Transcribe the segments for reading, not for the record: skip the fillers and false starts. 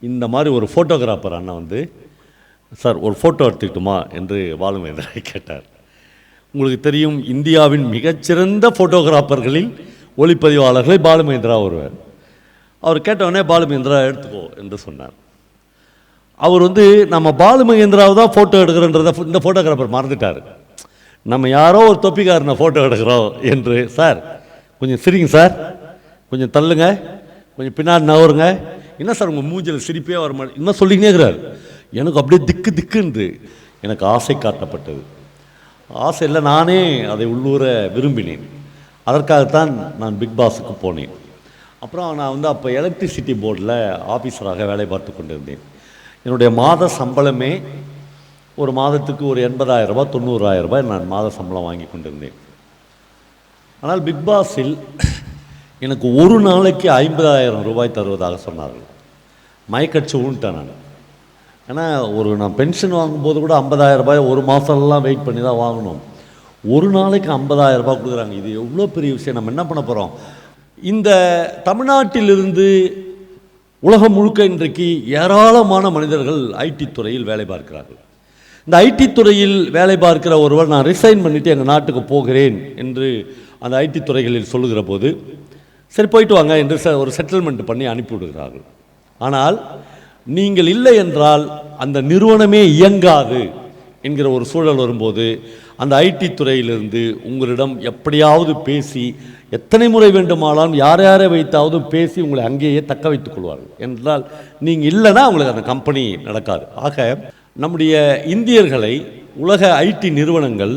இந்த மாதிரி ஒரு ஃபோட்டோகிராஃபர் அண்ணன் வந்து, சார் ஒரு ஃபோட்டோ எடுத்துக்கிட்டுமா என்று பாலுமகேந்திரா கேட்டார். உங்களுக்கு தெரியும், இந்தியாவின் மிகச்சிறந்த ஃபோட்டோகிராஃபர்களில் ஒளிப்பதிவாளர்களை பாலுமகேந்திரா ஒருவர். அவர் கேட்டவுடனே பாலுமகேந்திரா எடுத்துக்கோ என்று சொன்னார். அவர் வந்து நம்ம பாலுமகேந்திராவை தான் ஃபோட்டோ எடுக்கிறன்றதை இந்த ஃபோட்டோகிராஃபர் மறந்துட்டார். நம்ம யாரோ ஒரு தொப்பிக்காரனை ஃபோட்டோ எடுக்கிறோம் என்று. சார் கொஞ்சம் சிரிங்க சார், கொஞ்சம் தள்ளுங்க, கொஞ்சம் பின்னாடி நவருங்க. என்ன சார் உங்கள் மூஞ்சில் சிரிப்பே வர மாட்டேன் இன்னும் சொல்லிக்கினே இருக்கிறார். எனக்கு அப்படியே திக்கு திக்குன்று எனக்கு ஆசை காட்டப்பட்டது. ஆசை இல்லை, நானே அதை உள்ளூர விரும்பினேன். அதற்காகத்தான் நான் பிக் பாஸுக்கு போனேன். அப்புறம் நான் வந்து அப்போ எலக்ட்ரிசிட்டி போர்டில் ஆஃபீஸராக வேலை பார்த்து கொண்டிருந்தேன். என்னுடைய மாத சம்பளமே ஒரு மாதத்துக்கு ஒரு 80,000 ரூபாய் 90,000 ரூபாய் நான் மாத சம்பளம் வாங்கி கொண்டிருந்தேன். ஆனால் பிக் பாஸில் எனக்கு ஒரு நாளைக்கு 50,000 ரூபாய் தருவதாக சொன்னார்கள். மயக்கடிச்சு ஊன்ட்டேன் நான். ஏன்னா நான் பென்ஷன் வாங்கும்போது கூட 50,000 ரூபாய் ஒரு மாதம்லாம் வெயிட் பண்ணி தான் வாங்கணும். ஒரு நாளைக்கு 50,000 ரூபாய் கொடுக்குறாங்க. இது எவ்வளோ பெரிய விஷயம். நம்ம என்ன பண்ண போகிறோம்? இந்த தமிழ்நாட்டிலிருந்து உலகம் முழுக்க இன்றைக்கு ஏராளமான மனிதர்கள் ஐடி துறையில் வேலை பார்க்கிறார்கள். இந்த ஐடி துறையில் வேலை பார்க்கிற ஒருவர், நான் ரிசைன் பண்ணிவிட்டு எங்கள் நாட்டுக்கு போகிறேன் என்று அந்த ஐடி துறைகளில் சொல்லுகிற போது, சரி போயிட்டு வாங்க என்று ஒரு செட்டில்மெண்ட் பண்ணி அனுப்பிவிடுகிறார்கள். ஆனால் நீங்கள் இல்லை என்றால் அந்த நிறுவனமே இயங்காது என்கிற ஒரு சூழல் வரும்போது, அந்த ஐடி துறையிலிருந்து உங்களிடம் எப்படியாவது பேசி, எத்தனை முறை வேண்டுமானாலும் யாரை வைத்தாவது பேசி உங்களை அங்கேயே தக்க வைத்துக் கொள்வார்கள். என்றால் நீங்கள் இல்லைன்னா உங்களுக்கு அந்த கம்பெனி நடக்காது. ஆக நம்முடைய இந்தியர்களை உலக ஐடி நிறுவனங்கள்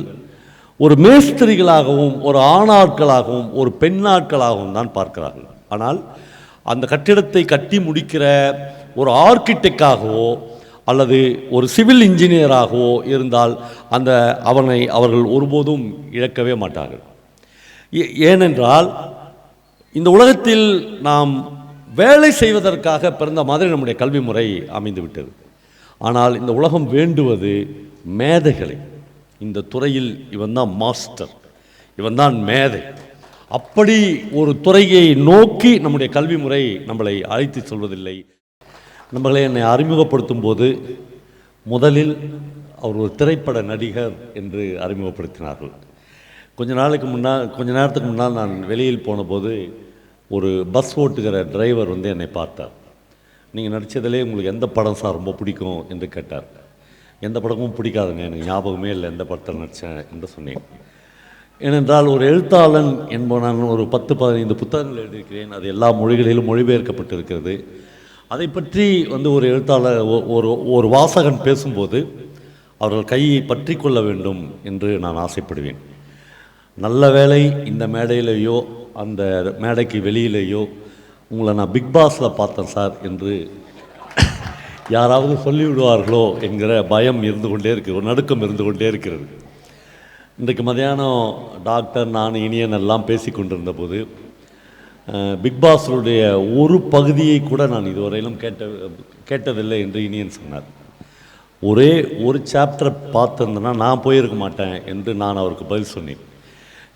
ஒரு மேஸ்திரிகளாகவும் ஒரு ஆணாட்களாகவும் ஒரு பெண்ணாட்களாகவும் தான் பார்க்கிறார்கள். ஆனால் அந்த கட்டிடத்தை கட்டி முடிக்கிற ஒரு ஆர்கிடெக்டாகவோ அல்லது ஒரு சிவில் இன்ஜினியராகவோ இருந்தால் அவர்கள் ஒருபோதும் இழக்கவே மாட்டார்கள். ஏனென்றால் இந்த உலகத்தில் நாம் வேலை செய்வதற்காக பிறந்த மாதிரி நம்முடைய கல்வி முறை அமைந்து விட்டது. ஆனால் இந்த உலகம் வேண்டுவது மேதைகளை. இந்த துறையில் இவன் தான் மாஸ்டர், இவன் தான் மேதை. அப்படி ஒரு துறையை நோக்கி நம்முடைய கல்வி முறை நம்மளை அழைத்து சொல்வதில்லை. நம்மளை என்னை அறிமுகப்படுத்தும் போது முதலில் அவர் ஒரு திரைப்பட நடிகர் என்று அறிமுகப்படுத்தினார்கள். கொஞ்ச நேரத்துக்கு முன்னால் நான் வெளியில் போன போது ஒரு பஸ் ஓட்டுகிற டிரைவர் வந்து என்னை பார்த்தார். நீங்கள் நடித்ததிலே உங்களுக்கு எந்த படம் சார் ரொம்ப பிடிக்கும் என்று கேட்டார். எந்த படமும் பிடிக்காதுங்க, எனக்கு ஞாபகமே இல்லை எந்த படத்தில் நடித்தேன் என்று சொன்னேன். ஏனென்றால் ஒரு எழுத்தாளன் என்பவன் நான் ஒரு 10-15 புத்தகங்கள் எழுதியிருக்கிறேன். அது எல்லா மொழிகளிலும் மொழிபெயர்க்கப்பட்டிருக்கிறது. அதை பற்றி வந்து ஒரு எழுத்தாளர் ஒரு வாசகன் பேசும்போது அவர்கள் கையை பற்றி கொள்ள வேண்டும் என்று நான் ஆசைப்படுவேன். நல்ல வேளை இந்த மேடையிலேயோ அந்த மேடைக்கு வெளியிலேயோ உங்களை நான் பிக் பாஸில் பார்த்தேன் சார் என்று யாராவது சொல்லிவிடுவார்களோ என்கிற பயம் இருந்து கொண்டே இருக்குது, ஒரு நடுக்கம் இருந்து கொண்டே இருக்கிறது. இன்றைக்கு மதியானம் டாக்டர் நான் இனியன் எல்லாம் பேசி கொண்டிருந்த போது பிக் பாஸுடைய ஒரு பகுதியை கூட நான் இதுவரையிலும் கேட்டதில்லை என்று இனியன் சொன்னார். ஒரே ஒரு சாப்டரை பார்த்துருந்தேன்னா நான் போயிருக்க மாட்டேன் என்று நான் அவருக்கு பதில் சொன்னேன்.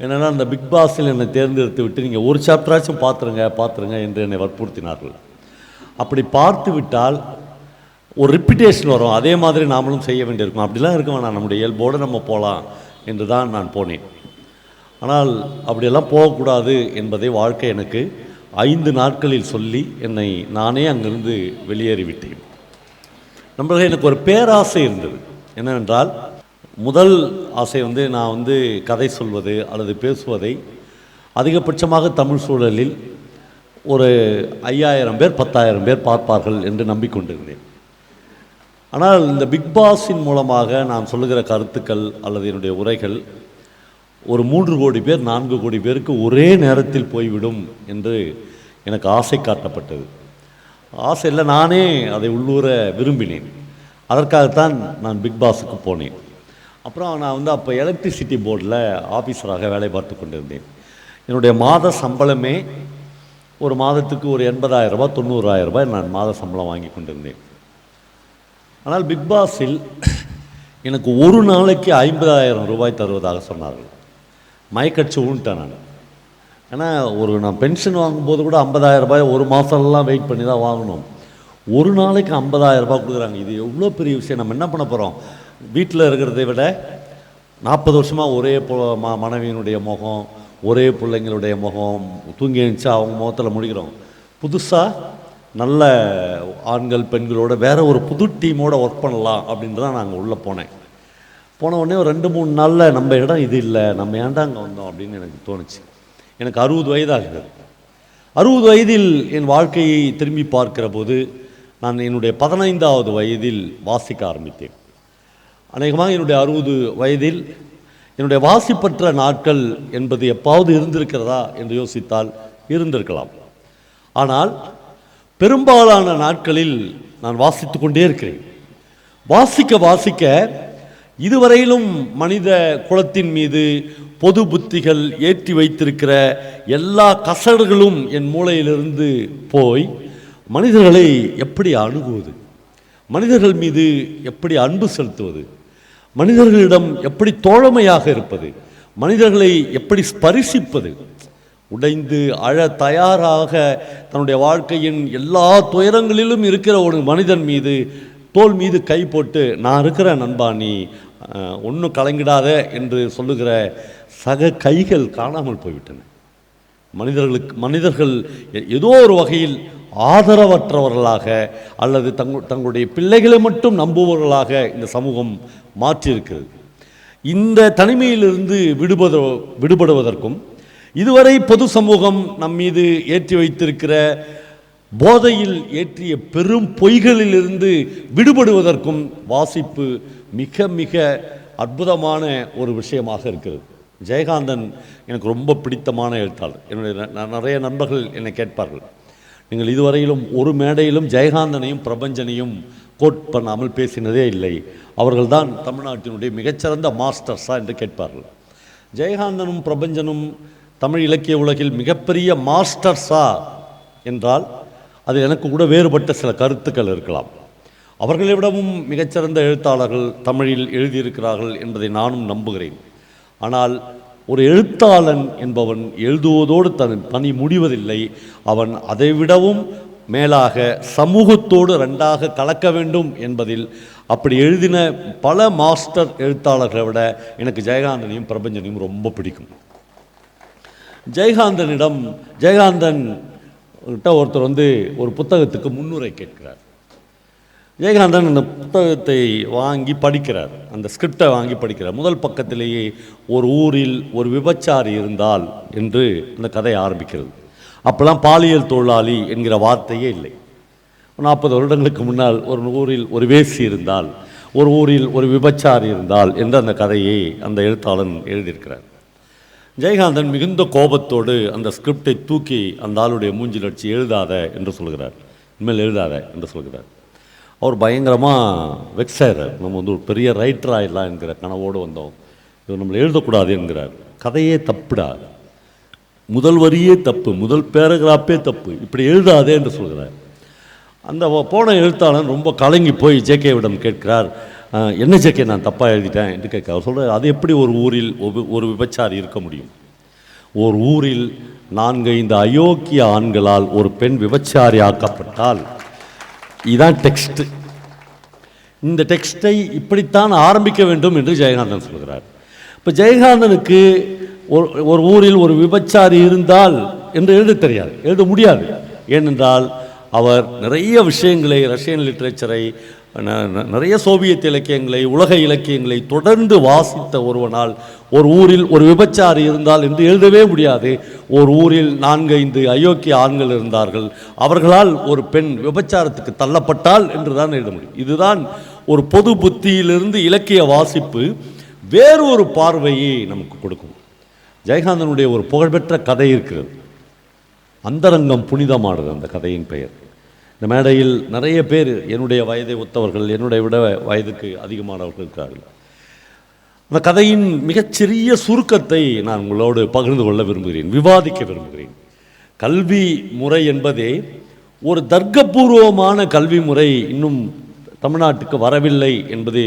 ஏன்னா அந்த பிக் பாஸில் என்னை தேர்ந்தெடுத்து விட்டு நீங்கள் ஒரு சாப்டராச்சும் பார்த்துருங்க என்று என்னை வற்புறுத்தினார்கள். அப்படி பார்த்து விட்டால் ஒரு ரிப்பிட்டேஷன் வரும், அதே மாதிரி நாமளும் செய்ய வேண்டியிருக்கும். அப்படிலாம் இருக்க வேணாம், நம்முடைய இயல்போடு நம்ம போகலாம் என்று தான் நான் போனேன். ஆனால் அப்படியெல்லாம் போகக்கூடாது என்பதை வாழ்க்கை எனக்கு 5 நாட்களில் சொல்லி என்னை நானே அங்கிருந்து வெளியேறிவிட்டேன். நம்மளுக்கு எனக்கு ஒரு பேராசை இருந்தது. என்னவென்றால் முதல் ஆசை வந்து நான் வந்து கதை சொல்வது அல்லது பேசுவதை அதிகபட்சமாக தமிழ் சூழலில் ஒரு 5,000 பேர் 10,000 பேர் பார்ப்பார்கள் என்று நம்பிக்கொண்டிருந்தேன். ஆனால் இந்த பிக் பாஸின் மூலமாக நான் சொல்லுகிற கருத்துக்கள் அல்லது என்னுடைய உரைகள் ஒரு 3 கோடி பேர் 4 கோடி பேருக்கு ஒரே நேரத்தில் போய்விடும் என்று எனக்கு ஆசை காட்டப்பட்டது. ஆசை இல்லை, நானே அதை உள்ளூர விரும்பினேன். அதற்காகத்தான் நான் பிக் பாஸுக்கு போனேன். அப்புறம் நான் வந்து அப்போ எலக்ட்ரிசிட்டி போர்டில் ஆஃபீஸராக வேலை பார்த்து கொண்டிருந்தேன். என்னுடைய மாத சம்பளமே ஒரு மாதத்துக்கு ஒரு 80,000 ரூபாய் 90,000 ரூபாய் நான் மாத சம்பளம் வாங்கி கொண்டிருந்தேன். ஆனால் பிக் பாஸில் எனக்கு ஒரு நாளைக்கு 50,000 ரூபாய் தருவதாக சொன்னார்கள். மயக்கடிச்சு ஊன்ட்டேன் நான். ஏன்னா நான் பென்ஷன் வாங்கும்போது கூட 50,000 ரூபாய் ஒரு மாதம்லாம் வெயிட் பண்ணி தான் வாங்கணும். ஒரு நாளைக்கு 50,000 ரூபாய் கொடுக்குறாங்க. இது எவ்வளோ பெரிய விஷயம். நம்ம என்ன பண்ண போகிறோம்? வீட்டில் இருக்கிறதை விட 40 வருஷமாக ஒரே மனைவியினுடைய முகம், ஒரே பிள்ளைங்களுடைய முகம், தூங்கி எழுந்துச்சா அவங்க முகத்தில் முடிக்கிறோம். புதுசாக நல்ல ஆண்கள் பெண்களோட வேறு ஒரு புது டீமோட ஒர்க் பண்ணலாம் அப்படின்ட்டு தான் நாங்கள் உள்ளே போனேன். போன உடனே ஒரு 2-3 நாளில் நம்ம இடம் இது இல்லை, நம்ம ஏன்டா அங்கே வந்தோம் அப்படின்னு எனக்கு தோணுச்சு. எனக்கு 60 வயதாகுது. 60 வயதில் என் வாழ்க்கையை திரும்பி பார்க்கிற போது நான் என்னுடைய 15வது வயதில் வாசிக்க ஆரம்பித்தேன். அநேகமாக என்னுடைய 60 வயதில் என்னுடைய வாசிப்பற்ற நாட்கள் என்பது எப்பாவது இருந்திருக்கிறதா என்று யோசித்தால் இருந்திருக்கலாம். ஆனால் பெரும்பாலான நாட்களில் நான் வாசித்து கொண்டே இருக்கிறேன். வாசிக்க வாசிக்க இதுவரையிலும் மனித குலத்தின் மீது பொது புத்திகள் ஏற்றி வைத்திருக்கிற எல்லா கசடுகளும் என் மூளையிலிருந்து போய் மனிதர்களை எப்படி அணுகுவது, மனிதர்கள் மீது எப்படி அன்பு செலுத்துவது, மனிதர்களிடம் எப்படி தோழமையாக இருப்பது, மனிதர்களை எப்படி ஸ்பரிசிப்பது, உடைந்து அழ தயாராக தன்னுடைய வாழ்க்கையின் எல்லா துயரங்களிலும் இருக்கிற ஒரு மனிதன் மீது தோள் மீது கை போட்டு நான் இருக்கிற நண்பா நீ ஒன்றும் கலங்கிடாத என்று சொல்லுகிற சக கைகள் காணாமல் போய்விட்டன. மனிதர்கள் ஏதோ ஒரு வகையில் ஆதரவற்றவர்களாக அல்லது தங்களுடைய பிள்ளைகளை மட்டும் நம்புபவர்களாக இந்த சமூகம் மாற்றியிருக்கிறது. இந்த தனிமையிலிருந்து விடுபடுவதற்கும் இதுவரை பொது சமூகம் நம் மீது ஏற்றி வைத்திருக்கிற போதையில் ஏற்றிய பெரும் பொய்களிலிருந்து விடுபடுவதற்கும் வாசிப்பு மிக மிக அற்புதமான ஒரு விஷயமாக இருக்கிறது. ஜெயகாந்தன் எனக்கு ரொம்ப பிடித்தமான எழுத்தாளர். என்னுடைய நிறைய நண்பர்கள் என்னை கேட்பார்கள், நீங்கள் இதுவரையிலும் ஒரு மேடையிலும் ஜெயகாந்தனையும் பிரபஞ்சனையும் கோட் பண்ணாமல் பேசினதே இல்லை, அவர்கள்தான் தமிழ்நாட்டினுடைய மிகச்சிறந்த மாஸ்டர்ஸா என்று கேட்பார்கள். ஜெயகாந்தனும் பிரபஞ்சனும் தமிழ் இலக்கிய உலகில் மிகப்பெரிய மாஸ்டர்ஸா என்றால் அது எனக்கு கூட வேறுபட்ட சில கருத்துக்கள் இருக்கலாம். அவர்களை விடவும் மிகச்சிறந்த எழுத்தாளர்கள் தமிழில் எழுதியிருக்கிறார்கள் என்பதை நானும் நம்புகிறேன். ஆனால் ஒரு எழுத்தாளன் என்பவன் எழுதுவதோடு பணி முடிவதில்லை. அவன் அதைவிடவும் மேலாக சமூகத்தோடு ரெண்டாக கலக்க வேண்டும் என்பதில் அப்படி எழுதின பல மாஸ்டர் எழுத்தாளர்களை விட எனக்கு ஜெயகாந்தனையும் பிரபஞ்சனையும் ரொம்ப பிடிக்கும். ஜெயகாந்தன் கிட்ட ஒருத்தர் ஒரு புத்தகத்துக்கு முன்னுரை கேட்கிறார். ஜெயகாந்தன் அந்த புத்தகத்தை வாங்கி படிக்கிறார், அந்த ஸ்கிரிப்டை வாங்கி படிக்கிறார். முதல் பக்கத்திலேயே ஒரு ஊரில் ஒரு விபச்சாரி இருந்தால் என்று அந்த கதை ஆரம்பிக்கிறது. அப்போல்லாம் பாலியல் தொழிலாளி என்கிற வார்த்தையே இல்லை. 40 வருடங்களுக்கு முன்னால் ஒரு ஊரில் ஒரு வேசி இருந்தால், ஒரு ஊரில் ஒரு விபச்சாரி இருந்தால் என்று அந்த கதையை அந்த எழுத்தாளன் எழுதியிருக்கிறார். ஜெயகாந்தன் மிகுந்த கோபத்தோடு அந்த ஸ்கிரிப்டை தூக்கி அந்த ஆளுடைய மூஞ்சில் அடித்து எழுதாத என்று சொல்கிறார், இனிமேல் எழுதாத என்று சொல்கிறார். அவர் பயங்கரமாக வெக்ஸாகிறார். நம்ம ஒரு பெரிய ரைட்டர் ஆகிடலாம் என்கிற கனவோடு வந்தோம், இவர் நம்மளை எழுதக்கூடாது என்கிறார். கதையே தப்புடா, முதல் வரியே தப்பு, முதல் பேராகிராஃபே தப்பு, இப்படி எழுதாதே என்று சொல்கிறார். அந்த போன எழுத்தாளன் ரொம்ப கலங்கி போய் ஜேகேவிடம் கேட்கிறார், என்ன ஜேகே நான் தப்பாக எழுதிட்டேன் என்று கேட்க. அவர் சொல்கிறார், அது எப்படி ஒரு ஊரில் ஒரு விபச்சாரி இருக்க முடியும்? ஒரு ஊரில் 4-5 அயோக்கிய ஆண்களால் ஒரு பெண் விபச்சாரி ஆக்கப்பட்டால் இதுதான் டெக்ஸ்ட். இந்த டெக்ஸ்டை இப்படித்தான் ஆரம்பிக்க வேண்டும் என்று ஜெயகாந்தன் சொல்கிறார். இப்போ ஜெயகாந்தனுக்கு ஒரு ஊரில் ஒரு விபச்சாரி இருந்தால் என்று எழுத தெரியாது, எழுத முடியாது. ஏனென்றால் அவர் நிறைய விஷயங்களை, ரஷ்யன் லிட்ரேச்சரை, நிறைய சோவியத் இலக்கியங்களை, உலக இலக்கியங்களை தொடர்ந்து வாசித்த ஒருவனால் ஒரு ஊரில் ஒரு விபச்சாரி இருந்தால் என்று எழுதவே முடியாது. ஒரு ஊரில் 4-5 அயோக்கிய ஆண்கள் இருந்தார்கள், அவர்களால் ஒரு பெண் விபச்சாரத்துக்கு தள்ளப்பட்டால் என்று தான் எழுத முடியும். இதுதான் ஒரு பொது புத்தியிலிருந்து இலக்கிய வாசிப்பு வேறு ஒரு பார்வையை நமக்கு கொடுக்கும். ஜெயகாந்தனுடைய ஒரு புகழ்பெற்ற கதை இருக்கிறது, அந்தரங்கம் புனிதமானது அந்த கதையின் பெயர். இந்த மேடையில் நிறைய பேர் என்னுடைய வயதை ஒத்தவர்கள், என்னுடைய விட வயதுக்கு அதிகமானவர்கள் இருக்கிறார்கள். அந்த கதையின் மிகச்சிறிய சுருக்கத்தை நான் உங்களோடு பகிர்ந்து கொள்ள விரும்புகிறேன், விவாதிக்க விரும்புகிறேன். கல்வி முறை என்பதே ஒரு தர்க்கபூர்வமான கல்வி முறை இன்னும் தமிழ்நாட்டுக்கு வரவில்லை என்பது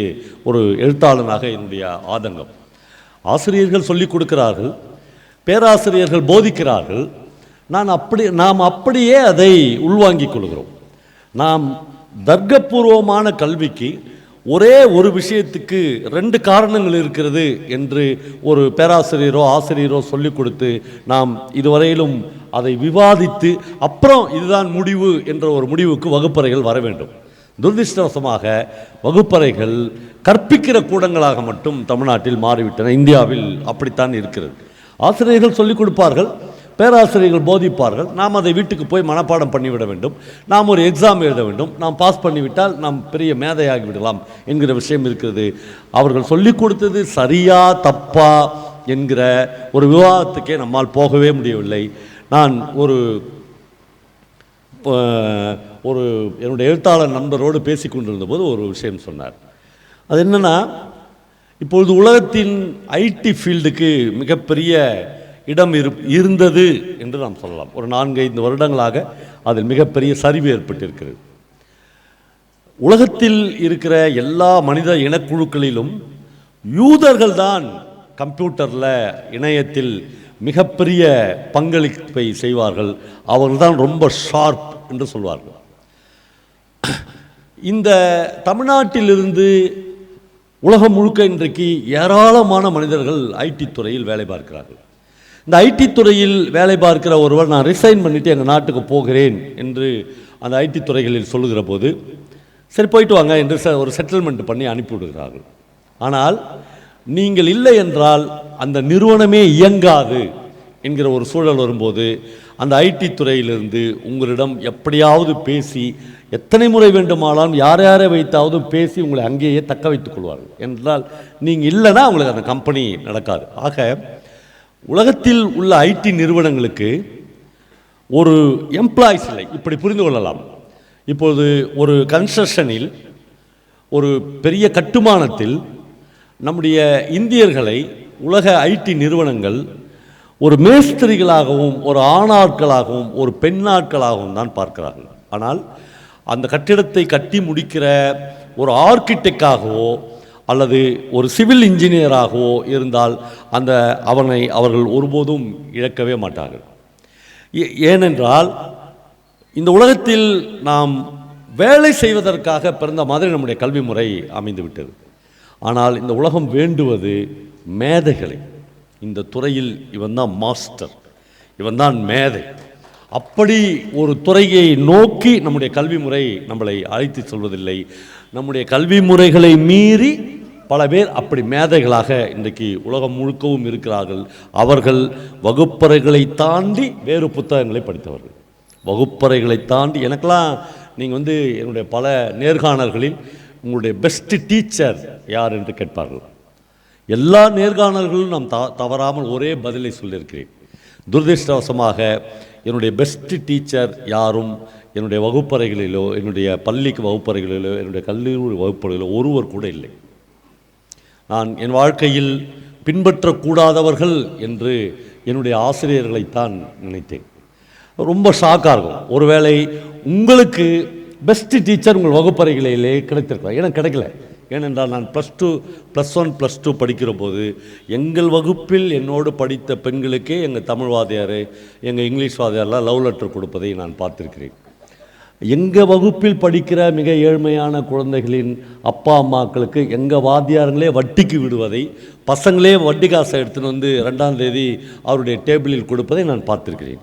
ஒரு எழுத்தாளனாக என்னுடைய ஆதங்கம். ஆசிரியர்கள் சொல்லிக் கொடுக்கிறார்கள், பேராசிரியர்கள் போதிக்கிறார்கள், நாம் அப்படியே அதை உள்வாங்கிக் கொள்கிறோம். நாம் தர்க்கபூர்வமான கல்விக்கு ஒரே ஒரு விஷயத்துக்கு 2 காரணங்கள் இருக்கிறது என்று ஒரு பேராசிரியரோ ஆசிரியரோ சொல்லிக் கொடுத்து நாம் இதுவரையிலும் அதை விவாதித்து அப்புறம் இதுதான் முடிவு என்ற ஒரு முடிவுக்கு வகுப்பறைகள் வர வேண்டும். துரதிர்ஷ்டவசமாக வகுப்பறைகள் கற்பிக்கிற கூடங்களாக மட்டும் தமிழ்நாட்டில் மாறிவிட்டன. இந்தியாவில் அப்படித்தான் இருக்கிறது. ஆசிரியர்கள் சொல்லிக் கொடுப்பார்கள், பேராசிரியர்கள் போதிப்பார்கள், நாம் அதை வீட்டுக்கு போய் மனப்பாடம் பண்ணிவிட வேண்டும், நாம் ஒரு எக்ஸாம் எழுத வேண்டும், நாம் பாஸ் பண்ணிவிட்டால் நாம் பெரிய மேதையாகி விடலாம் என்கிற விஷயம் இருக்கிறது. அவர்கள் சொல்லிக் கொடுத்தது சரியா தப்பா என்கிற ஒரு விவாதத்துக்கே நம்மால் போகவே முடியவில்லை. நான் ஒரு என்னுடைய எழுத்தாளர் நண்பரோடு பேசி கொண்டிருந்த போது ஒரு விஷயம் சொன்னார். அது என்னென்னா, இப்பொழுது உலகத்தின் ஐடி ஃபீல்டுக்கு மிகப்பெரிய இடம் இருந்தது என்று நாம் சொல்லலாம். ஒரு 4-5 வருடங்களாக அதில் மிகப்பெரிய சரிவு ஏற்பட்டிருக்கிறது. உலகத்தில் இருக்கிற எல்லா மனித இனக்குழுக்களிலும் யூதர்கள் தான் கம்ப்யூட்டரில் இணையத்தில் மிகப்பெரிய பங்களிப்பை செய்வார்கள். அவர்கள்தான் ரொம்ப ஷார்ப் என்று சொல்வார்கள். இந்த தமிழ்நாட்டிலிருந்து உலகம் முழுக்க இன்றைக்கு ஏராளமான மனிதர்கள் ஐடி துறையில் வேலை பார்க்கிறார்கள். இந்த ஐடி துறையில் வேலை பார்க்கிற ஒருவர், நான் ரிசைன் பண்ணிவிட்டு எங்கள் நாட்டுக்கு போகிறேன் என்று அந்த ஐடி துறைகளில் சொல்லுகிற போது, சரி போயிட்டு வாங்க என்று ஒரு செட்டில்மெண்ட் பண்ணி அனுப்பிவிடுகிறார்கள். ஆனால் நீங்கள் இல்லை என்றால் அந்த நிறுவனமே இயங்காது என்கிற ஒரு சூழல் வரும்போது, அந்த ஐடி துறையிலிருந்து உங்களிடம் எப்படியாவது பேசி, எத்தனை முறை வேண்டுமானாலும் யாரை வைத்தாவது பேசி உங்களை அங்கேயே தக்க வைத்துக் கொள்வார்கள். என்றால் நீங்கள் இல்லைன்னா உங்களுக்கு அந்த கம்பெனி நடக்காது. ஆக உலகத்தில் உள்ள ஐடி நிறுவனங்களுக்கு ஒரு எம்ப்ளாய்ஸ் இல்லை. இப்படி புரிந்து கொள்ளலாம். இப்போது ஒரு கன்ஸ்ட்ரக்ஷனில், ஒரு பெரிய கட்டுமானத்தில் நம்முடைய இந்தியர்களை உலக ஐடி நிறுவனங்கள் ஒரு மேஸ்திரிகளாகவும் ஒரு ஆணாட்களாகவும் ஒரு பெண்ணாட்களாகவும் தான் பார்க்கிறார்கள். ஆனால் அந்த கட்டிடத்தை கட்டி முடிக்கிற ஒரு ஆர்கிடெக்டாகவோ அல்லது ஒரு சிவில் இன்ஜினியராகவோ இருந்தால் அவர்கள் ஒருபோதும் இழக்கவே மாட்டார்கள். ஏனென்றால் இந்த உலகத்தில் நாம் வேலை செய்வதற்காக பிறந்த மாதிரி நம்முடைய கல்வி முறை அமைந்து விட்டது. ஆனால் இந்த உலகம் வேண்டுவது மேதைகளை. இந்த துறையில் இவன் தான் மாஸ்டர், இவன் தான் மேதை. அப்படி ஒரு துறையை நோக்கி நம்முடைய கல்வி முறை நம்மளை அழைத்து சொல்வதில்லை. நம்முடைய கல்வி முறைகளை மீறி பல பேர் அப்படி மேதைகளாக இன்றைக்கு உலகம் முழுக்கவும் இருக்கிறார்கள். அவர்கள் வகுப்பறைகளை தாண்டி வேறு புத்தகங்களை படித்தவர்கள். வகுப்பறைகளை தாண்டி எனக்கெல்லாம் நீங்கள் என்னுடைய பல நேர்காணல்களில் உங்களுடைய பெஸ்ட் டீச்சர் யார் என்று கேட்பார்கள். எல்லா நேர்காணல்களும் நாம் தவறாமல் ஒரே பதிலை சொல்லியிருக்கிறேன். துரதிர்ஷ்டவசமாக என்னுடைய பெஸ்ட் டீச்சர் யாரும் என்னுடைய வகுப்பறைகளிலோ, என்னுடைய பள்ளிக்கு வகுப்பறைகளிலோ, என்னுடைய கல்லூரி வகுப்பறைகளிலோ ஒருவர் கூட இல்லை. நான் என் வாழ்க்கையில் பின்பற்றக்கூடாதவர்கள் என்று என்னுடைய ஆசிரியர்களைத்தான் நினைத்தேன். ரொம்ப ஷாக்காக இருக்கும். ஒருவேளை உங்களுக்கு பெஸ்ட் டீச்சர் உங்கள் வகுப்பறைகளிலே கிடைத்திருக்கலாம். எனக்கு கிடைக்கல. ஏனென்றால் நான் +2, +1, +2 படிக்கிற போது எங்கள் வகுப்பில் என்னோடு படித்த பெண்களுக்கே எங்கள் தமிழ் வாத்தியார், எங்கள் இங்கிலீஷ் வாத்தியாரெலாம் லவ் லெட்டர் கொடுப்பதை நான் பார்த்துருக்கிறேன். எங்கள் வகுப்பில் படிக்கிற மிக ஏழ்மையான குழந்தைகளின் அப்பா அம்மாக்களுக்கு எங்கள் வாத்தியாரங்களே வட்டிக்கு விடுவதை, பசங்களே வட்டி காசை எடுத்துன்னு 2ஆம் தேதி அவருடைய டேபிளில் கொடுப்பதை நான் பார்த்துருக்கிறேன்.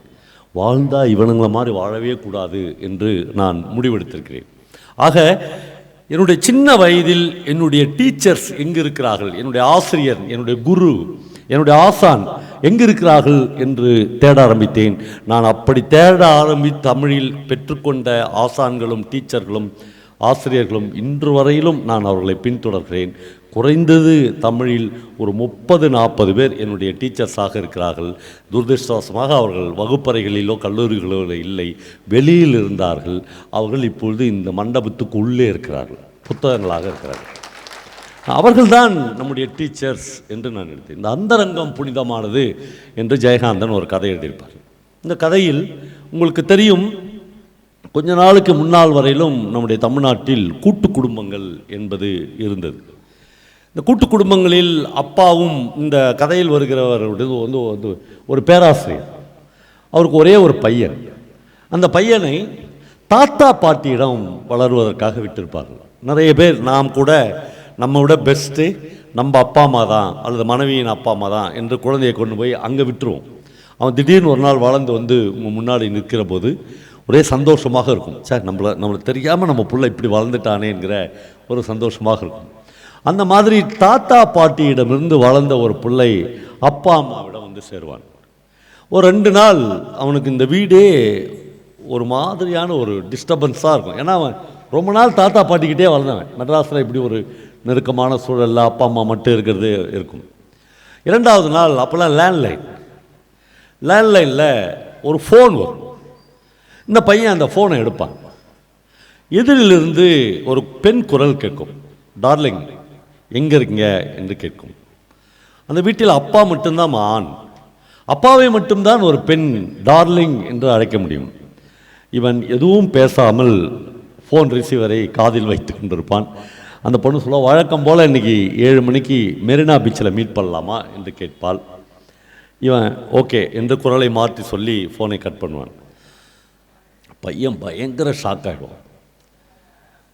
வாழ்ந்தால் இவனுங்களை மாதிரி வாழவே கூடாது என்று நான் முடிவெடுத்திருக்கிறேன். ஆக என்னுடைய சின்ன வயதில் என்னுடைய டீச்சர்ஸ் எங்கே இருக்கிறார்கள், என்னுடைய ஆசிரியர், என்னுடைய குரு, என்னுடைய ஆசான் எங்கே இருக்கிறார்கள் என்று தேட ஆரம்பித்தேன். நான் அப்படி தேட தமிழில் பெற்றுக்கொண்ட ஆசான்களும் டீச்சர்களும் ஆசிரியர்களும் இன்று வரையிலும் நான் அவர்களை பின்தொடர்கிறேன். குறைந்தது தமிழில் ஒரு 30-40 பேர் என்னுடைய டீச்சர்ஸாக இருக்கிறார்கள். துரதிர்ஷ்டவசமாக அவர்கள் வகுப்பறைகளிலோ கல்லூரிகளிலோ இல்லை, வெளியில் இருந்தார்கள். அவர்கள் இப்பொழுது இந்த மண்டபத்துக்கு உள்ளே இருக்கிறார்கள், புத்தகங்களாக இருக்கிறார்கள். அவர்கள்தான் நம்முடைய டீச்சர்ஸ் என்று நான் எடுத்தேன். இந்த அந்தரங்கம் புனிதமானது என்று ஜெயகாந்தன் ஒரு கதை எழுதியிருப்பார். இந்த கதையில் உங்களுக்கு தெரியும், கொஞ்ச நாளுக்கு முன்னால் வரையிலும் நம்முடைய தமிழ்நாட்டில் கூட்டு குடும்பங்கள் என்பது இருந்தது. இந்த கூட்டு குடும்பங்களில் அப்பாவும், இந்த கதையில் வருகிறவருடைய ஒரு பேராசிரியர், அவருக்கு ஒரே ஒரு பையன். அந்த பையனை தாத்தா பாட்டியிடம் வளருவதற்காக விட்டிருப்பார்கள். நிறைய பேர் நாம் கூட நம்ம விட பெஸ்ட்டு நம்ம அப்பா அம்மா தான் அல்லது மனைவியின் அப்பா அம்மா தான் என்று குழந்தையை கொண்டு போய் அங்கே விட்டுருவோம். அவன் திடீர்னு ஒரு நாள் வளர்ந்து வந்து உங்கள் முன்னாடி நிற்கிற போது ஒரே சந்தோஷமாக இருக்கும். சார் நம்மளை தெரியாமல் நம்ம பிள்ளை இப்படி வளர்ந்துட்டானேங்கிற ஒரு சந்தோஷமாக இருக்கும். அந்த மாதிரி தாத்தா பாட்டியிடமிருந்து வளர்ந்த ஒரு பிள்ளை அப்பா அம்மாவிடம் வந்து சேருவான். ஒரு 2 நாள் அவனுக்கு இந்த வீடே ஒரு மாதிரியான ஒரு டிஸ்டர்பன்ஸாக இருக்கும். ஏன்னா அவன் ரொம்ப நாள் தாத்தா பாட்டிக்கிட்டே வளர்ந்தவன். மெட்ராஸில் இப்படி ஒரு நெருக்கமான சூழலில் அப்பா அம்மா மட்டும் இருக்கிறது இருக்கும். 2வது நாள் அப்போல்லாம் லேண்ட்லைனில் ஒரு ஃபோன் வரும். இந்த பையன் அந்த ஃபோனை எடுப்பான். எதிரிலிருந்து ஒரு பெண் குரல் கேட்கும். டார்லிங் எங்கே இருக்கீங்க என்று கேட்கும். அந்த வீட்டில் அப்பா மட்டும்தான் ஆண். அப்பாவை மட்டும்தான் ஒரு பெண் டார்லிங் என்று அழைக்க முடியும். இவன் எதுவும் பேசாமல் ஃபோன் ரிசீவரை காதில் வைத்து கொண்டிருப்பான். அந்த பொண்ணு சொல்ல, வழக்கம் போல் இன்றைக்கி 7 மணிக்கு மெரினா பீச்சில் மீட் பண்ணலாமா என்று கேட்பாள். இவன் ஓகே என்று குரலை மாற்றி சொல்லி ஃபோனை கட் பண்ணுவான். பையன் பயங்கர ஷாக் ஆகிடுவான்.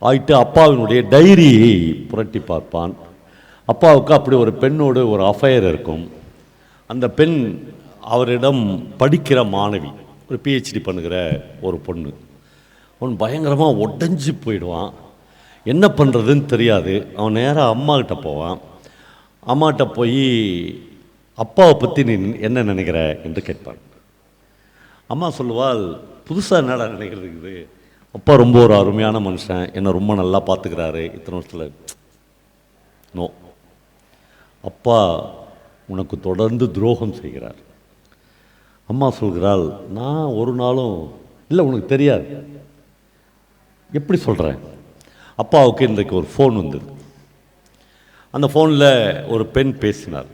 ஆகிட்டு அப்பாவினுடைய டைரியை புரட்டி பார்ப்பான். அப்பாவுக்கு அப்படி ஒரு பெண்ணோடு ஒரு அஃபையர் இருக்கும். அந்த பெண் அவரிடம் படிக்கிற மாணவி, ஒரு பிஹெச்டி பண்ணுகிற ஒரு பொண்ணு. அவன் பயங்கரமாக உடஞ்சி போயிடுவான். என்ன பண்ணுறதுன்னு தெரியாது. அவன் நேராக அம்மாக்கிட்ட போவான். அம்மாகிட்ட போய் அப்பாவை பற்றி நீ என்ன நினைக்கிற என்று கேட்பான். அம்மா சொல்லுவாள், புதுசாக என்னடா நினைக்கிறதுக்குது, அப்பா ரொம்ப ஒரு அருமையான மனுஷன், என்னை ரொம்ப நல்லா பார்த்துக்கிறாரு இத்தனை வருஷத்தில். நோ, அப்பா உனக்கு தொடர்ந்து துரோகம் செய்கிறார். அம்மா சொல்கிறாள், நான் ஒரு நாளும் இல்லை, உனக்கு தெரியாது. எப்படி சொல்கிறேன்? அப்பாவுக்கு இன்றைக்கு ஒரு ஃபோன் வந்தது. அந்த ஃபோனில் ஒரு பெண் பேசினார்.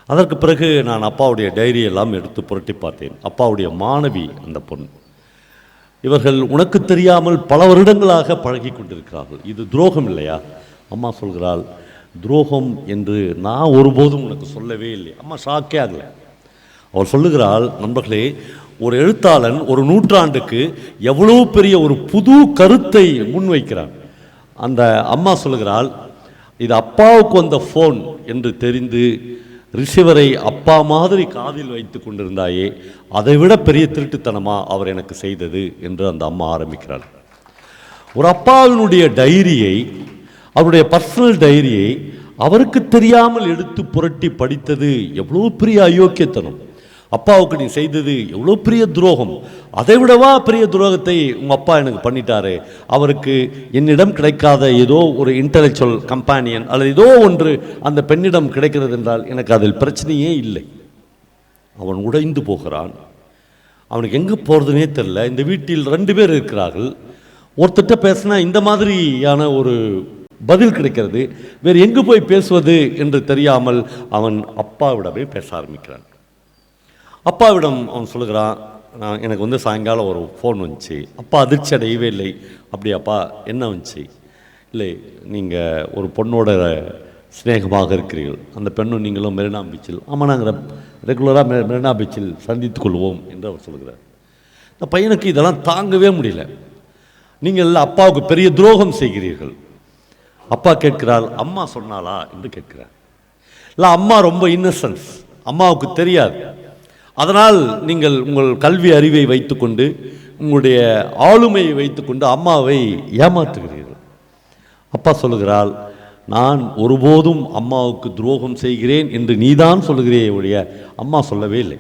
அதற்கு பிறகு நான் அப்பாவுடைய டைரியெல்லாம் எடுத்து புரட்டி பார்த்தேன். அப்பாவுடைய மாணவி அந்த பொண்ணு. இவர்கள் உனக்கு தெரியாமல் பல வருடங்களாக பழகி கொண்டிருக்கிறார்கள். இது துரோகம் இல்லையா? அம்மா சொல்கிறாள், துரோகம் என்று நான் ஒருபோதும் உனக்கு சொல்லவே இல்லை. அம்மா ஷாக்கே ஆகலை. அவள் சொல்லுகிறாள், நண்பர்களே, ஒரு எழுத்தாளன் ஒரு நூற்றாண்டுக்கு எவ்வளோ பெரிய ஒரு புது கருத்தை முன்வைக்கிறான். அந்த அம்மா சொல்லுகிறாள், இது அப்பாவுக்கு வந்த ஃபோன் என்று தெரிந்து ரிசீவரை அப்பா மாதிரி காதில் வைத்து கொண்டிருந்தாயே, அதை விட பெரிய திருட்டுத்தனமா அவர் எனக்கு செய்தது என்று அந்த அம்மா ஆரம்பிக்கிறாள். ஒரு அப்பாவினுடைய டைரியை, அவருடைய பர்சனல் டைரியை அவருக்கு தெரியாமல் எடுத்து புரட்டி படித்தது எவ்வளோ பெரிய அயோக்கியத்தனம். அப்பாவுக்கு நீ செய்தது எவ்வளோ பெரிய துரோகம். அதை விடவா பெரிய துரோகத்தை உங்கள் அப்பா எனக்கு பண்ணிட்டாரு. அவருக்கு என்னிடம் கிடைக்காத ஏதோ ஒரு இன்டலெக்சுவல் கம்பானியன் அல்லது ஏதோ ஒன்று அந்த பெண்ணிடம் கிடைக்கிறது என்றால் எனக்கு அதில் பிரச்சனையே இல்லை. அவன் உடைந்து போகிறான். அவனுக்கு எங்கே போகிறதுனே தெரில. இந்த வீட்டில் 2 பேர் இருக்கிறார்கள். ஒருத்தட்ட பேசினா இந்த மாதிரியான ஒரு பதில் கிடைக்கிறது. வேறு எங்கே போய் பேசுவது என்று தெரியாமல் அவன் அப்பாவிடமே பேச ஆரம்பிக்கிறான். அப்பாவிடம் அவன் சொல்லுகிறான், எனக்கு வந்து சாயங்காலம் ஒரு ஃபோன் வந்துச்சு. அப்பா அதிர்ச்சி அடையவே இல்லை. அப்படியாப்பா, என்ன வந்துச்சு? இல்லை, நீங்கள் ஒரு பொண்ணோட ஸ்நேகமாக இருக்கிறீர்கள், அந்த பெண்ணும் நீங்களும் மெரினா பீச்சில். ஆமாம், நாங்கள் ரெகுலராக மெரினா பீச்சில் சந்தித்து கொள்வோம் என்று அவர் சொல்கிறார். இந்த பையனுக்கு இதெல்லாம் தாங்கவே முடியல. நீங்கள் அப்பாவுக்கு பெரிய துரோகம் செய்கிறீர்கள். அப்பா கேட்கிறார், அம்மா சொன்னாலா என்று கேட்கிறார். இல்லை, அம்மா ரொம்ப இன்னசென்ஸ், அம்மாவுக்கு தெரியாது. அதனால் நீங்கள் உங்கள் கல்வி அறிவை வைத்துக்கொண்டு உங்களுடைய ஆளுமையை வைத்துக்கொண்டு அம்மாவை ஏமாற்றுகிறீர்கள். அப்பா சொல்லுகிறாள், நான் ஒருபோதும் அம்மாவுக்கு துரோகம் செய்கிறேன் என்று நீதான் சொல்லுகிறே ஒழிய அம்மா சொல்லவே இல்லை.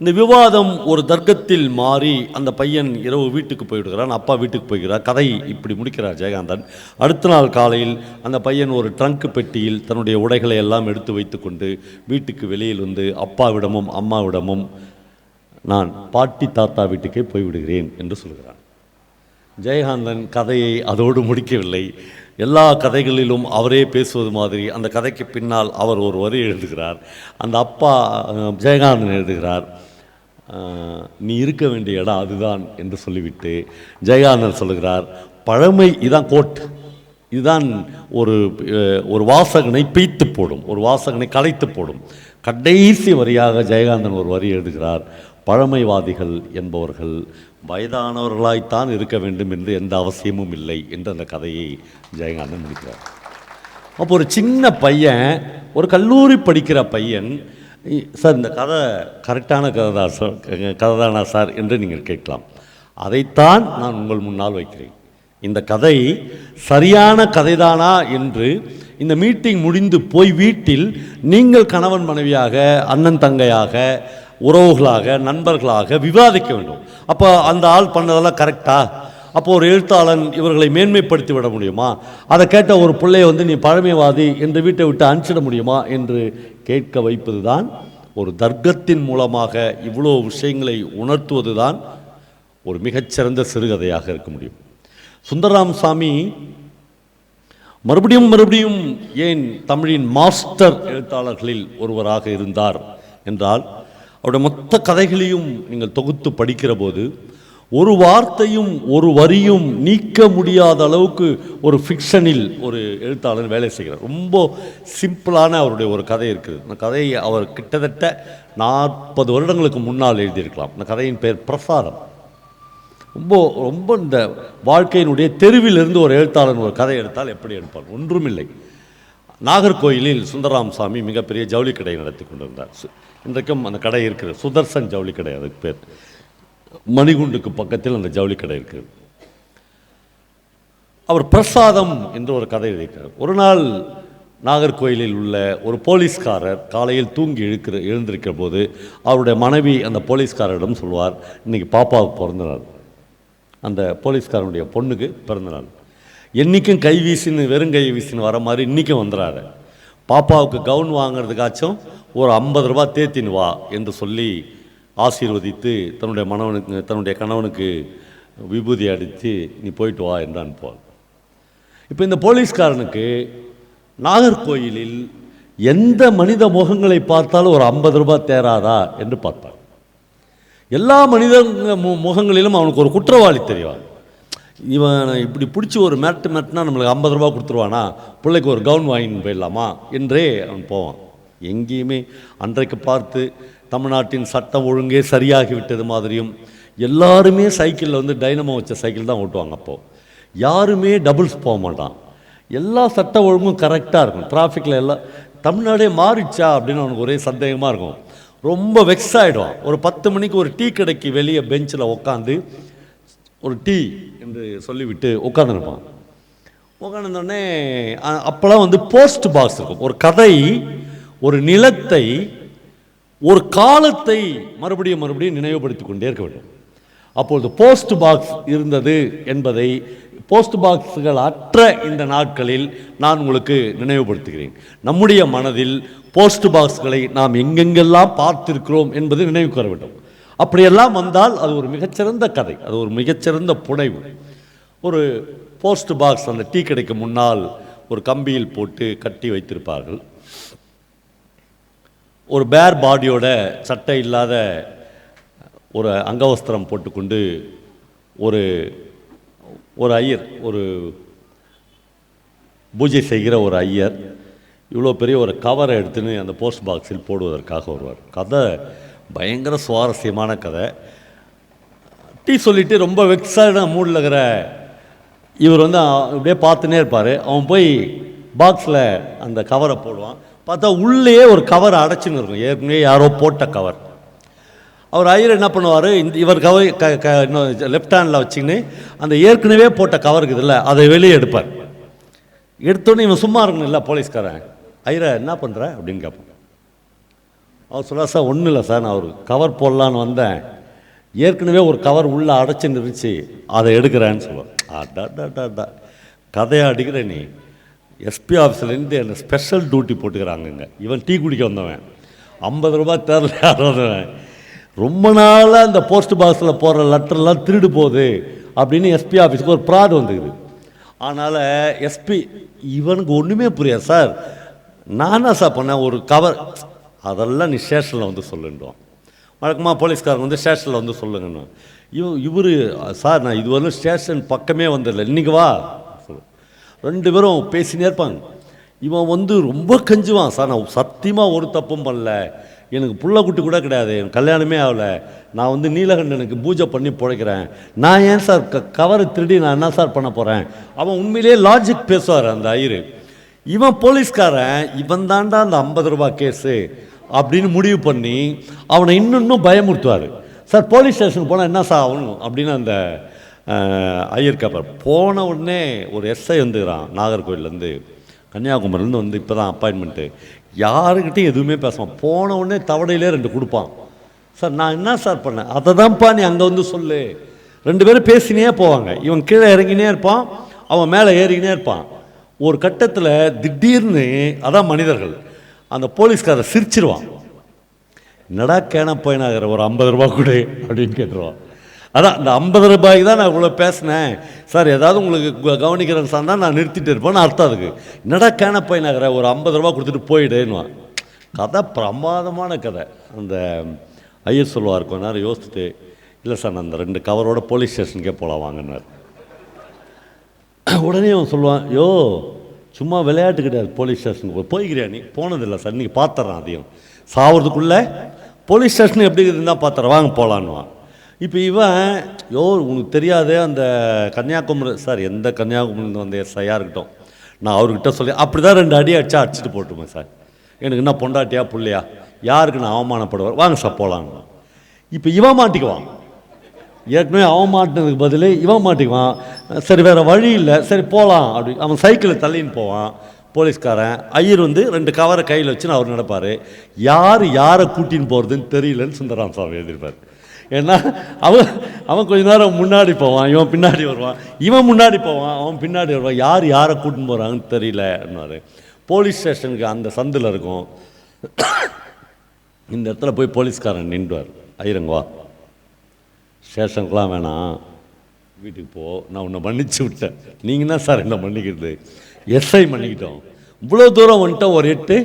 இந்த விவாதம் ஒரு தர்க்கத்தில் மாறி அந்த பையன் இரவு வீட்டுக்கு போய்விடுகிறான். அப்பா வீட்டுக்கு போய்கிறார். கதை இப்படி முடிக்கிறார் ஜெயகாந்தன். அடுத்த நாள் காலையில் அந்த பையன் ஒரு ட்ரங்க் பெட்டியில் தன்னுடைய உடைகளை எல்லாம் எடுத்து வைத்து கொண்டு வீட்டுக்கு வெளியில் வந்து அப்பாவிடமும் அம்மாவிடமும் நான் பாட்டி தாத்தா வீட்டுக்கே போய்விடுகிறேன் என்று சொல்கிறான். ஜெயகாந்தன் கதையை அதோடு முடிக்கவில்லை. எல்லா கதைகளிலும் அவரே பேசுவது மாதிரி அந்த கதைக்கு பின்னால் அவர் ஒரு வரி எழுதுகிறார். அந்த அப்பா ஜெயகாந்தன் எழுதுகிறார், நீ இருக்க வேண்டிய இடம் அதுதான் என்று சொல்லிவிட்டு ஜெயகாந்தன் சொல்லுகிறார், பழமை இதான் கோட், இதுதான் ஒரு வாசகனை பீத்து போடும், ஒரு வாசகனை கலைத்து போடும். கடைசி வரியாக ஜெயகாந்தன் ஒரு வரி எழுதுகிறார், பழமைவாதிகள் என்பவர்கள் வயதானவர்களாய்த்தான் இருக்க வேண்டும் என்று எந்த அவசியமும் இல்லை என்று அந்த கதையை ஜெயகாந்தன் முடிக்கிறார். அப்போ ஒரு சின்ன பையன், ஒரு கல்லூரி படிக்கிற பையன், சார் இந்த கதை கரெக்டான கதை தானா சார் என்று நீங்கள் கேட்கலாம். அதைத்தான் நான் உங்கள் முன்னால் வைக்கிறேன். இந்த கதை சரியான கதைதானா என்று இந்த மீட்டிங் முடிந்து போய் வீட்டில் நீங்கள் கணவன் மனைவியாக, அண்ணன் தங்கையாக, உறவுகளாக, நண்பர்களாக விவாதிக்க வேண்டும். அப்போ அந்த ஆள் பண்ணதெல்லாம் கரெக்டா? அப்போ ஒரு எழுத்தாளன் இவர்களை மேன்மைப்படுத்தி விட முடியுமா? அதை கேட்ட ஒரு பிள்ளையை நீ பழமைவாதி என்று வீட்டை விட்டு அனுப்பிச்சிட முடியுமா என்று கேட்க வைப்பது தான், ஒரு தர்க்கத்தின் மூலமாக இவ்வளோ விஷயங்களை உணர்த்துவது தான் ஒரு மிகச்சிறந்த சிறுகதையாக இருக்க முடியும். சுந்தரராம் சாமி மறுபடியும் ஏன் தமிழின் மாஸ்டர் எழுத்தாளர்களில் ஒருவராக இருந்தார் என்றால், அவருடைய மொத்த கதைகளையும் நீங்கள் தொகுத்து படிக்கிற போது ஒரு வார்த்தையும் ஒரு வரியும் நீக்க முடியாத அளவுக்கு ஒரு ஃபிக்ஷனில் ஒரு எழுத்தாளர் வேலை செய்கிறார். ரொம்ப சிம்பிளான அவருடைய ஒரு கதை இருக்குது. அந்த கதையை அவர் கிட்டத்தட்ட 40 வருடங்களுக்கு முன்னால் எழுதியிருக்கலாம். அந்த கதையின் பெயர் பிரசாரம். ரொம்ப ரொம்ப இந்த வாழ்க்கையினுடைய தெருவிலிருந்து ஒரு எழுத்தாளன் ஒரு கதை எடுத்தால் எப்படி எடுப்பார்? ஒன்றுமில்லை. நாகர்கோயிலில் சுந்தரராம் சாமி மிகப்பெரிய ஜவுளி கடை நடத்தி கொண்டிருந்தார். இன்றைக்கும் அந்த கடை இருக்குது, சுதர்சன் ஜவுளி கடை அதுக்கு பேர். மணிகுண்டுக்கு பக்கத்தில் அந்த ஜவுளி கடை இருக்குது. அவர் பிரசாதம் என்று ஒரு கதை எழுதிட்டார். ஒரு நாள் நாகர்கோயிலில் உள்ள ஒரு போலீஸ்காரர் காலையில் தூங்கி எழுந்திருக்கிற போது அவருடைய மனைவி அந்த போலீஸ்காரரிடம் சொல்வார், இன்றைக்கி பாப்பாவுக்கு பிறந்தநாள், அந்த போலீஸ்காரனுடைய பொண்ணுக்கு பிறந்தநாள். என்றைக்கும் கை வீசின்னு வெறும் கை வீசின்னு வர மாதிரி இன்றைக்கும் வந்துடாரு, பாப்பாவுக்கு கவுன் வாங்கிறதுக்காச்சும் ஒரு 50 ரூபா தேத்தின்னு வா என்று சொல்லி ஆசீர்வதித்து தன்னுடைய கணவனுக்கு விபூதி அடித்து நீ போயிட்டு வா என்று அனுப்புவார். இப்போ இந்த போலீஸ்காரனுக்கு நாகர்கோயிலில் எந்த மனித முகங்களை பார்த்தாலும் ஒரு 50 ரூபாய் தேராதா என்று பார்ப்பார். எல்லா மனித முகங்களிலும் அவனுக்கு ஒரு குற்றவாளி தெரிவான். இவன் இப்படி பிடிச்சி ஒரு மிரட்டுனா நம்மளுக்கு 50 ரூபா கொடுத்துருவானா, பிள்ளைக்கு ஒரு கவுன் வாங்கின்னு போயிடலாமா என்றே அவன் போவான். எங்கேயுமே அன்றைக்கு பார்த்து தமிழ்நாட்டின் சட்டம் ஒழுங்கே சரியாகிவிட்டது மாதிரியும் எல்லாருமே சைக்கிளில் டைனமோ வச்ச சைக்கிள் தான் ஓட்டுவாங்க. அப்போது யாருமே டபுள்ஸ் போக மாட்டான். எல்லா சட்ட ஒழுங்கும் கரெக்டாக இருக்கும். டிராஃபிக்கில் எல்லாம் தமிழ்நாடே மாறிச்சா அப்படின்னு அவனுக்கு ஒரே சந்தேகமாக இருக்கும். ரொம்ப வெக்ஸ் ஆகிடுவான். ஒரு 10 மணிக்கு ஒரு டீ கடைக்கு வெளியே பெஞ்சில் உட்காந்து ஒரு டீ என்று சொல்லிவிட்டு உட்காந்துருப்பான். உட்காந்துருந்தோடனே அப்போலாம் போஸ்ட் பாக்ஸ் இருக்கும். ஒரு கதை, ஒரு நிலத்தை, ஒரு காலத்தை மறுபடியும் நினைவுபடுத்தி கொண்டே இருக்க வேண்டும். அப்பொழுது போஸ்ட் பாக்ஸ் இருந்தது என்பதை போஸ்ட் பாக்ஸுகள் அற்ற இந்த நாட்களில் நான் உங்களுக்கு நினைவுபடுத்துகிறேன். நம்முடைய மனதில் போஸ்ட் பாக்ஸ்களை நாம் எங்கெங்கெல்லாம் பார்த்திருக்கிறோம் என்பதை நினைவுக்கு வர வேண்டும். அப்படியெல்லாம் வந்தால் அது ஒரு மிகச்சிறந்த கதை, அது ஒரு மிகச்சிறந்த புனைவு. ஒரு போஸ்ட் பாக்ஸ் அந்த டீ கடைக்கு முன்னால் ஒரு கம்பியில் போட்டு கட்டி வைத்திருப்பார்கள். ஒரு பேர் பாடியோட சட்டை இல்லாத ஒரு அங்கவஸ்திரம் போட்டுக்கொண்டு ஒரு ஐயர், ஒரு பூஜை செய்கிற ஒரு ஐயர் இவ்வளோ பெரிய ஒரு கவரை எடுத்துன்னு அந்த போஸ்ட் பாக்ஸில் போடுவதற்காக வருவார். கதை பயங்கர சுவாரஸ்யமான கதை. டீ சொல்லிவிட்டு ரொம்ப வெக்ஸான மூடில் இருக்கிற இவர் அப்படியே பார்த்துனே இருப்பார். அவன் போய் பாக்ஸில் அந்த கவரை போடுவான். பார்த்தா உள்ளே ஒரு கவர் அடைச்சின்னு இருக்கும், ஏற்கனவே யாரோ போட்ட கவர். அவர் ஐயர் என்ன பண்ணுவார், இவர் இன்னும் லெஃப்ட் ஹேண்டில் வச்சுக்கின்னு அந்த ஏற்கனவே போட்ட கவர் இருக்குதுல்ல அதை வெளியே எடுப்பார். எடுத்தோன்னே இவன் சும்மா இருக்கணும் இல்லை போலீஸ்காரன், ஐயரை என்ன பண்ணுற அப்படின்னு கேட்பான். அவர் சொல்ல, சார் ஒன்றும் இல்லை சார், நான் ஒரு கவர் போடலான்னு வந்தேன், ஏற்கனவே ஒரு கவர் உள்ளே அடைச்சின்னு இருந்துச்சு, அதை எடுக்கிறேன்னு சொல்லுவார். அடாடாடாடா, கதையை அடிக்கிற நீ, எஸ்பி ஆஃபீஸ்லேருந்து என்ன ஸ்பெஷல் டியூட்டி போட்டுக்கிறாங்கங்க. இவன் டீ குடிக்க வந்தவன், 50 ரூபாய் தேர்ல வந்தவன், ரொம்ப நாளாக இந்த போஸ்ட் பாக்ஸில் போடுற லெட்டர்லாம் திருடு போகுது அப்படின்னு எஸ்பி ஆஃபீஸுக்கு ஒரு ப்ராட் வந்துக்குது. அதனால் எஸ்பி இவனுக்கு ஒன்றுமே புரியாது. சார் நானா சார் பண்ணேன், ஒரு கவர், அதெல்லாம் நீ ஸ்டேஷனில் சொல்லுன்றான். வழக்கமாக போலீஸ்காரங்க ஸ்டேஷனில் சொல்லுங்கன்னு. இவர் சார் நான் இதுவரை ஸ்டேஷன் பக்கமே வந்துடல, இன்றைக்கி வா சொல்லு. 2 பேரும் பேசினே இருப்பாங்க. இவன் ரொம்ப கெஞ்சுவான், சார் நான் சத்தியமாக ஒரு தப்பும் பண்ணல, எனக்கு புள்ள குட்டி கூட கிடையாது, எனக்கு கல்யாணமே ஆகலை, நான் வந்து நீலகண்டனுக்கு பூஜை பண்ணி பிழைக்கிறேன், நான் ஏன் சார் கவரை திருடி நான் என்ன சார் பண்ண போகிறேன். அவன் உண்மையிலேயே லாஜிக் பேசுவார் அந்த ஐயர். இவன் போலீஸ்காரன், இவன் தாண்டா அந்த 50 ரூபா கேஸு அப்படின்னு முடிவு பண்ணி அவனை இன்னும் பயமுறுத்துவார். சார் போலீஸ் ஸ்டேஷனுக்கு போனால் என்ன சார் ஆகணும் அப்படின்னு அந்த ஐயர் கேப்பார். போன உடனே ஒரு எஸ்ஐ வந்துக்கிறான் நாகர்கோவிலேருந்து, கன்னியாகுமரிலேருந்து வந்து இப்போ தான் அப்பாயின்மெண்ட்டு. யாருக்கிட்டையும் எதுவுமே பேசுவான். போன உடனே தவடையிலே 2 கொடுப்பான். சார் நான் என்ன சார் பண்ணேன், அதை தான்ப்பா நீ அங்கே வந்து சொல்லு. 2 பேரும் பேசினே போவாங்க. இவன் கீழே இறங்கினே இருப்பான், அவன் மேலே ஏறிக்கினே இருப்பான். ஒரு கட்டத்தில் திடீர்னு, அதான் மனிதர்கள், அந்த போலீஸ்காரர் சிரிச்சிருவான். என்னடா கேன போயினாகிற ஒரு 50 ரூபா கொடு அப்படின்னு கேட்டுருவான். அதான் இந்த 50 ரூபாய்க்கு தான் நான் இவ்வளோ பேசினேன் சார், ஏதாவது உங்களுக்கு கவனிக்கிறேன்னு சார் தான் நான் நிறுத்திட்டு இருப்பேன்னு அர்த்தம். அதுக்கு என்னடா கேன போயினாகிற ஒரு 50 ரூபா கொடுத்துட்டு போயிடுன்னுவான். கதை பிரமாதமான கதை. அந்த ஐயர் சொல்லுவார், கொஞ்ச நேரம் யோசிச்சுட்டு, இல்லை சார் நான் அந்த 2 கவரோட போலீஸ் ஸ்டேஷனுக்கே போகலாம் வாங்கினார். உடனே அவன் சொல்லுவான், யோ சும்மா விளையாட்டு கிடையாது, போலீஸ் ஸ்டேஷனுக்கு போய்க்கிறியா நீ? போனதில்லை சார், நீங்கள் பார்த்துட்றான், அதையும் சாவறதுக்குள்ளே போலீஸ் ஸ்டேஷன் எப்படி இருந்தால் பார்த்துற, வாங்க போகலான்னுவான். இப்போ இவன், யோ உனக்கு தெரியாது அந்த கன்னியாகுமரி சார், எந்த கன்னியாகுமரிந்து வந்த எஸ்ஐயாக இருக்கட்டும், நான் அவர்கிட்ட சொல்லி அப்படி தான் 2 அடி அடிச்சுட்டு போட்டுமே சார், எனக்கு என்ன பொண்டாட்டியா பிள்ளையா, யாருக்கு நான் அவமானப்படுவார், வாங்க சார் போகலான்னு. இப்போ இவன் மாட்டிக்குவான். ஏற்கனவே அவன் மாட்டினதுக்கு பதில் இவன் மாட்டிக்குவான். சரி வேறு வழி இல்லை, சரி போகலாம் அப்படி அவன் சைக்கிளை தள்ளின்னு போவான். போலீஸ்காரன் ஐயர் வந்து 2 கவரை கையில் வச்சுன்னு அவர் நடப்பார். யார் யாரை கூட்டின்னு போகிறதுன்னு தெரியலன்னு சுந்தராம் சாமி எழுதியிருப்பார். ஏன்னா அவன் கொஞ்ச நேரம் முன்னாடி போவான், இவன் பின்னாடி வருவான், இவன் முன்னாடி போவான், அவன் பின்னாடி வருவான், யார் யாரை கூட்டின்னு போகிறாங்கன்னு தெரியலன்னாரு. போலீஸ் ஸ்டேஷனுக்கு அந்த சந்தில் இருக்கும். இந்த இடத்துல போய் போலீஸ்காரன் நின்றுவார். ஐயரங்குவா ஸ்டேஷனுக்குலாம் வேணாம், வீட்டுக்கு போ, நான் உன்னை மன்னிச்சு விட்டேன், நீங்கள் தான் சார் என்ன மன்னிக்கிறது, எஸ்ஐ மன்னிக்கிட்டோம், இவ்வளோ தூரம் வந்துட்டோம், ஒரு 8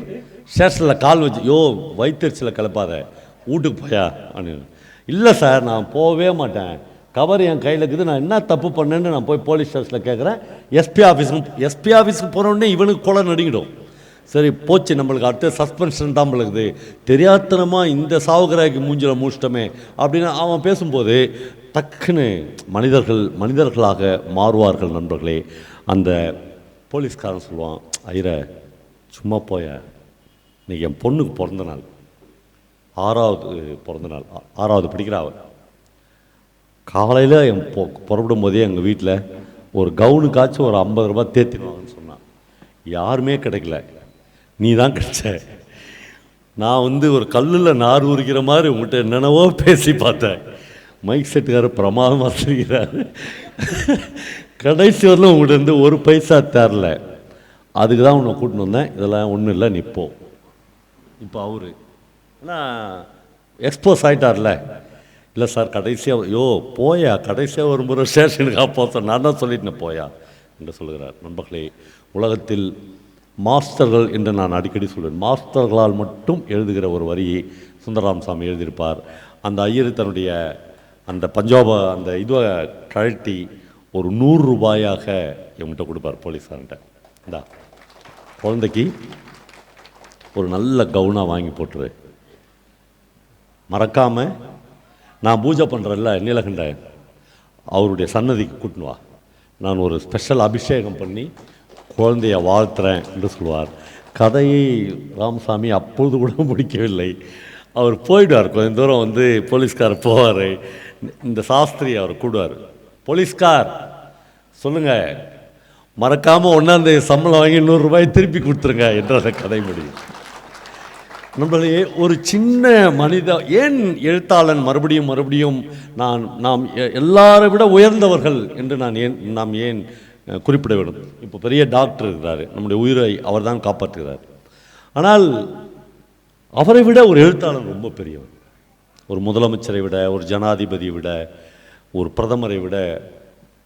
ஸ்டேஷனில் கால் வச்சு, யோ வயிற்றுச்சில் கிளப்பாத, வீட்டுக்கு போயா அப்படின்னு. இல்லை சார் நான் போகவே மாட்டேன், கவர் என் கையில் இருக்குது, நான் என்ன தப்பு பண்ணேன்னு நான் போய் போலீஸ் ஸ்டேஷனில் கேட்குறேன். எஸ்பி ஆஃபீஸுக்கு போகிறோடனே இவனுக்கு கொலை நடுங்கிடும். சரி போச்சு, நம்மளுக்கு அடுத்த சஸ்பென்ஷன் தான் நம்மளுக்குது, தெரியாத்தனமாக இந்த சாவுகிராய்க்கு மூஞ்சில் மூச்சிட்டோமே அப்படின்னு அவன் பேசும்போது டக்குன்னு மனிதர்களாக மாறுவார்கள் நண்பர்களே. அந்த போலீஸ்காரன் சொல்லுவான், ஐயர சும்மா போய, இன்றைக்கி என் பொண்ணுக்கு பிறந்த நாள், 6வது பிறந்த நாள், 6வது படிக்கிறா அவள். காலையில் என் புறப்படும் போதே எங்கள் வீட்டில் ஒரு கவுனுக்காச்சும் ஒரு 50 ரூபா தேத்திடுவாங்கன்னு சொன்னான். யாருமே கிடைக்கல, நீ தான் கிடைச்ச. நான் வந்து ஒரு கல்லில் நார் உரிக்கிற மாதிரி உங்கள்கிட்ட என்னென்னவோ பேசி பார்த்தேன். மைக் செட்டுக்காரர் பிரமாதமாக செய்கிறார். கடைசி வரலும் உங்கள்கிட்ட இருந்து ஒரு பைசா தரல, அதுக்கு தான் உன்னை கூட்டின்னு வந்தேன், இதெல்லாம் ஒன்றும் இல்லை நிற்போ. இப்போ அவரு ஆனால் எக்ஸ்போஸ் ஆகிட்டார்ல. இல்லை சார் கடைசியாக, யோ போயா, கடைசியாக ஒரு முறை ஸ்டேஷனுக்கு அப்போ நான் தான் சொல்லிட்டேன் போயா என்று சொல்கிறார். நண்பர்களே, உலகத்தில் மாஸ்டர்கள் என்று நான் அடிக்கடி சொல்வேன், மாஸ்டர்களால் மட்டும் எழுதுகிற ஒரு வரியை சுந்தரராம் சாமி எழுதியிருப்பார். அந்த ஐயர் தன்னுடைய அந்த பஞ்சாப அந்த இதுவை கழட்டி ஒரு 100 ரூபாயாக என்கிட்ட கொடுப்பார் போலீஸார்கிட்ட. இந்தா குழந்தைக்கு ஒரு நல்ல கவுனாக வாங்கி போட்டுரு, மறக்காமல் நான் பூஜை பண்ணுறேன்ல நீலகண்ட அவருடைய சன்னதிக்கு கூட்டின்னு வா, நான் ஒரு ஸ்பெஷல் அபிஷேகம் பண்ணி குழந்தைய வாழ்த்துறேன் என்று சொல்லுவார். கதையை ராமசாமி அப்பொழுது கூட முடிக்கவில்லை. அவர் போயிடுவார், கொஞ்சம் தூரம் வந்து போலீஸ்கார் போவார். இந்த சாஸ்திரி அவர் கூடுவார், போலீஸ்கார் சொல்லுங்கள், மறக்காமல் 1ஆம் தேதி சம்பளம் வாங்கி 100 ரூபாய் திருப்பி கொடுத்துருங்க என்ற அந்த கதை முடியும். நம்மளே ஒரு சின்ன ஏன் எழுத்தாளன் மறுபடியும் நாம் எல்லாரை விட உயர்ந்தவர்கள் என்று நாம் ஏன் குறிப்பிட வேண்டும். இப்போ பெரிய டாக்டர் இருக்கிறார், நம்முடைய உயிரை அவர் தான் காப்பாற்றுகிறார். ஆனால் அவரை விட ஒரு எழுத்தாளன் ரொம்ப பெரியவர். ஒரு முதலமைச்சரை விட, ஒரு ஜனாதிபதியை விட, ஒரு பிரதமரை விட,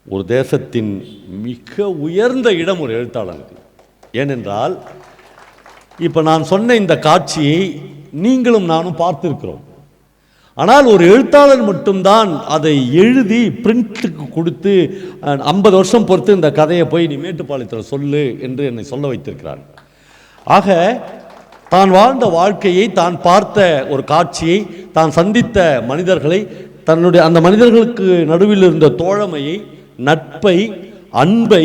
ஒரு தேசத்தின் மிக உயர்ந்த இடம் ஒரு எழுத்தாளனுக்கு. ஏனென்றால் இப்போ நான் சொன்ன இந்த காட்சியை நீங்களும் நானும் பார்த்திருக்கிறோம். ஆனால் ஒரு எழுத்தாளர் மட்டும்தான் அதை எழுதி பிரிண்ட்டுக்கு கொடுத்து 50 வருஷம் பொறுத்து இந்த கதையை போய் நீ மேட்டுப்பாளையத்தில் சொல்லு என்று என்னை சொல்ல வைத்திருக்கிறார். ஆக தான் வாழ்ந்த வாழ்க்கையை, தான் பார்த்த ஒரு காட்சியை, தான் சந்தித்த மனிதர்களை, தன்னுடைய அந்த மனிதர்களுக்கு நடுவில் இருந்த தோழமையை, நட்பை, அன்பை,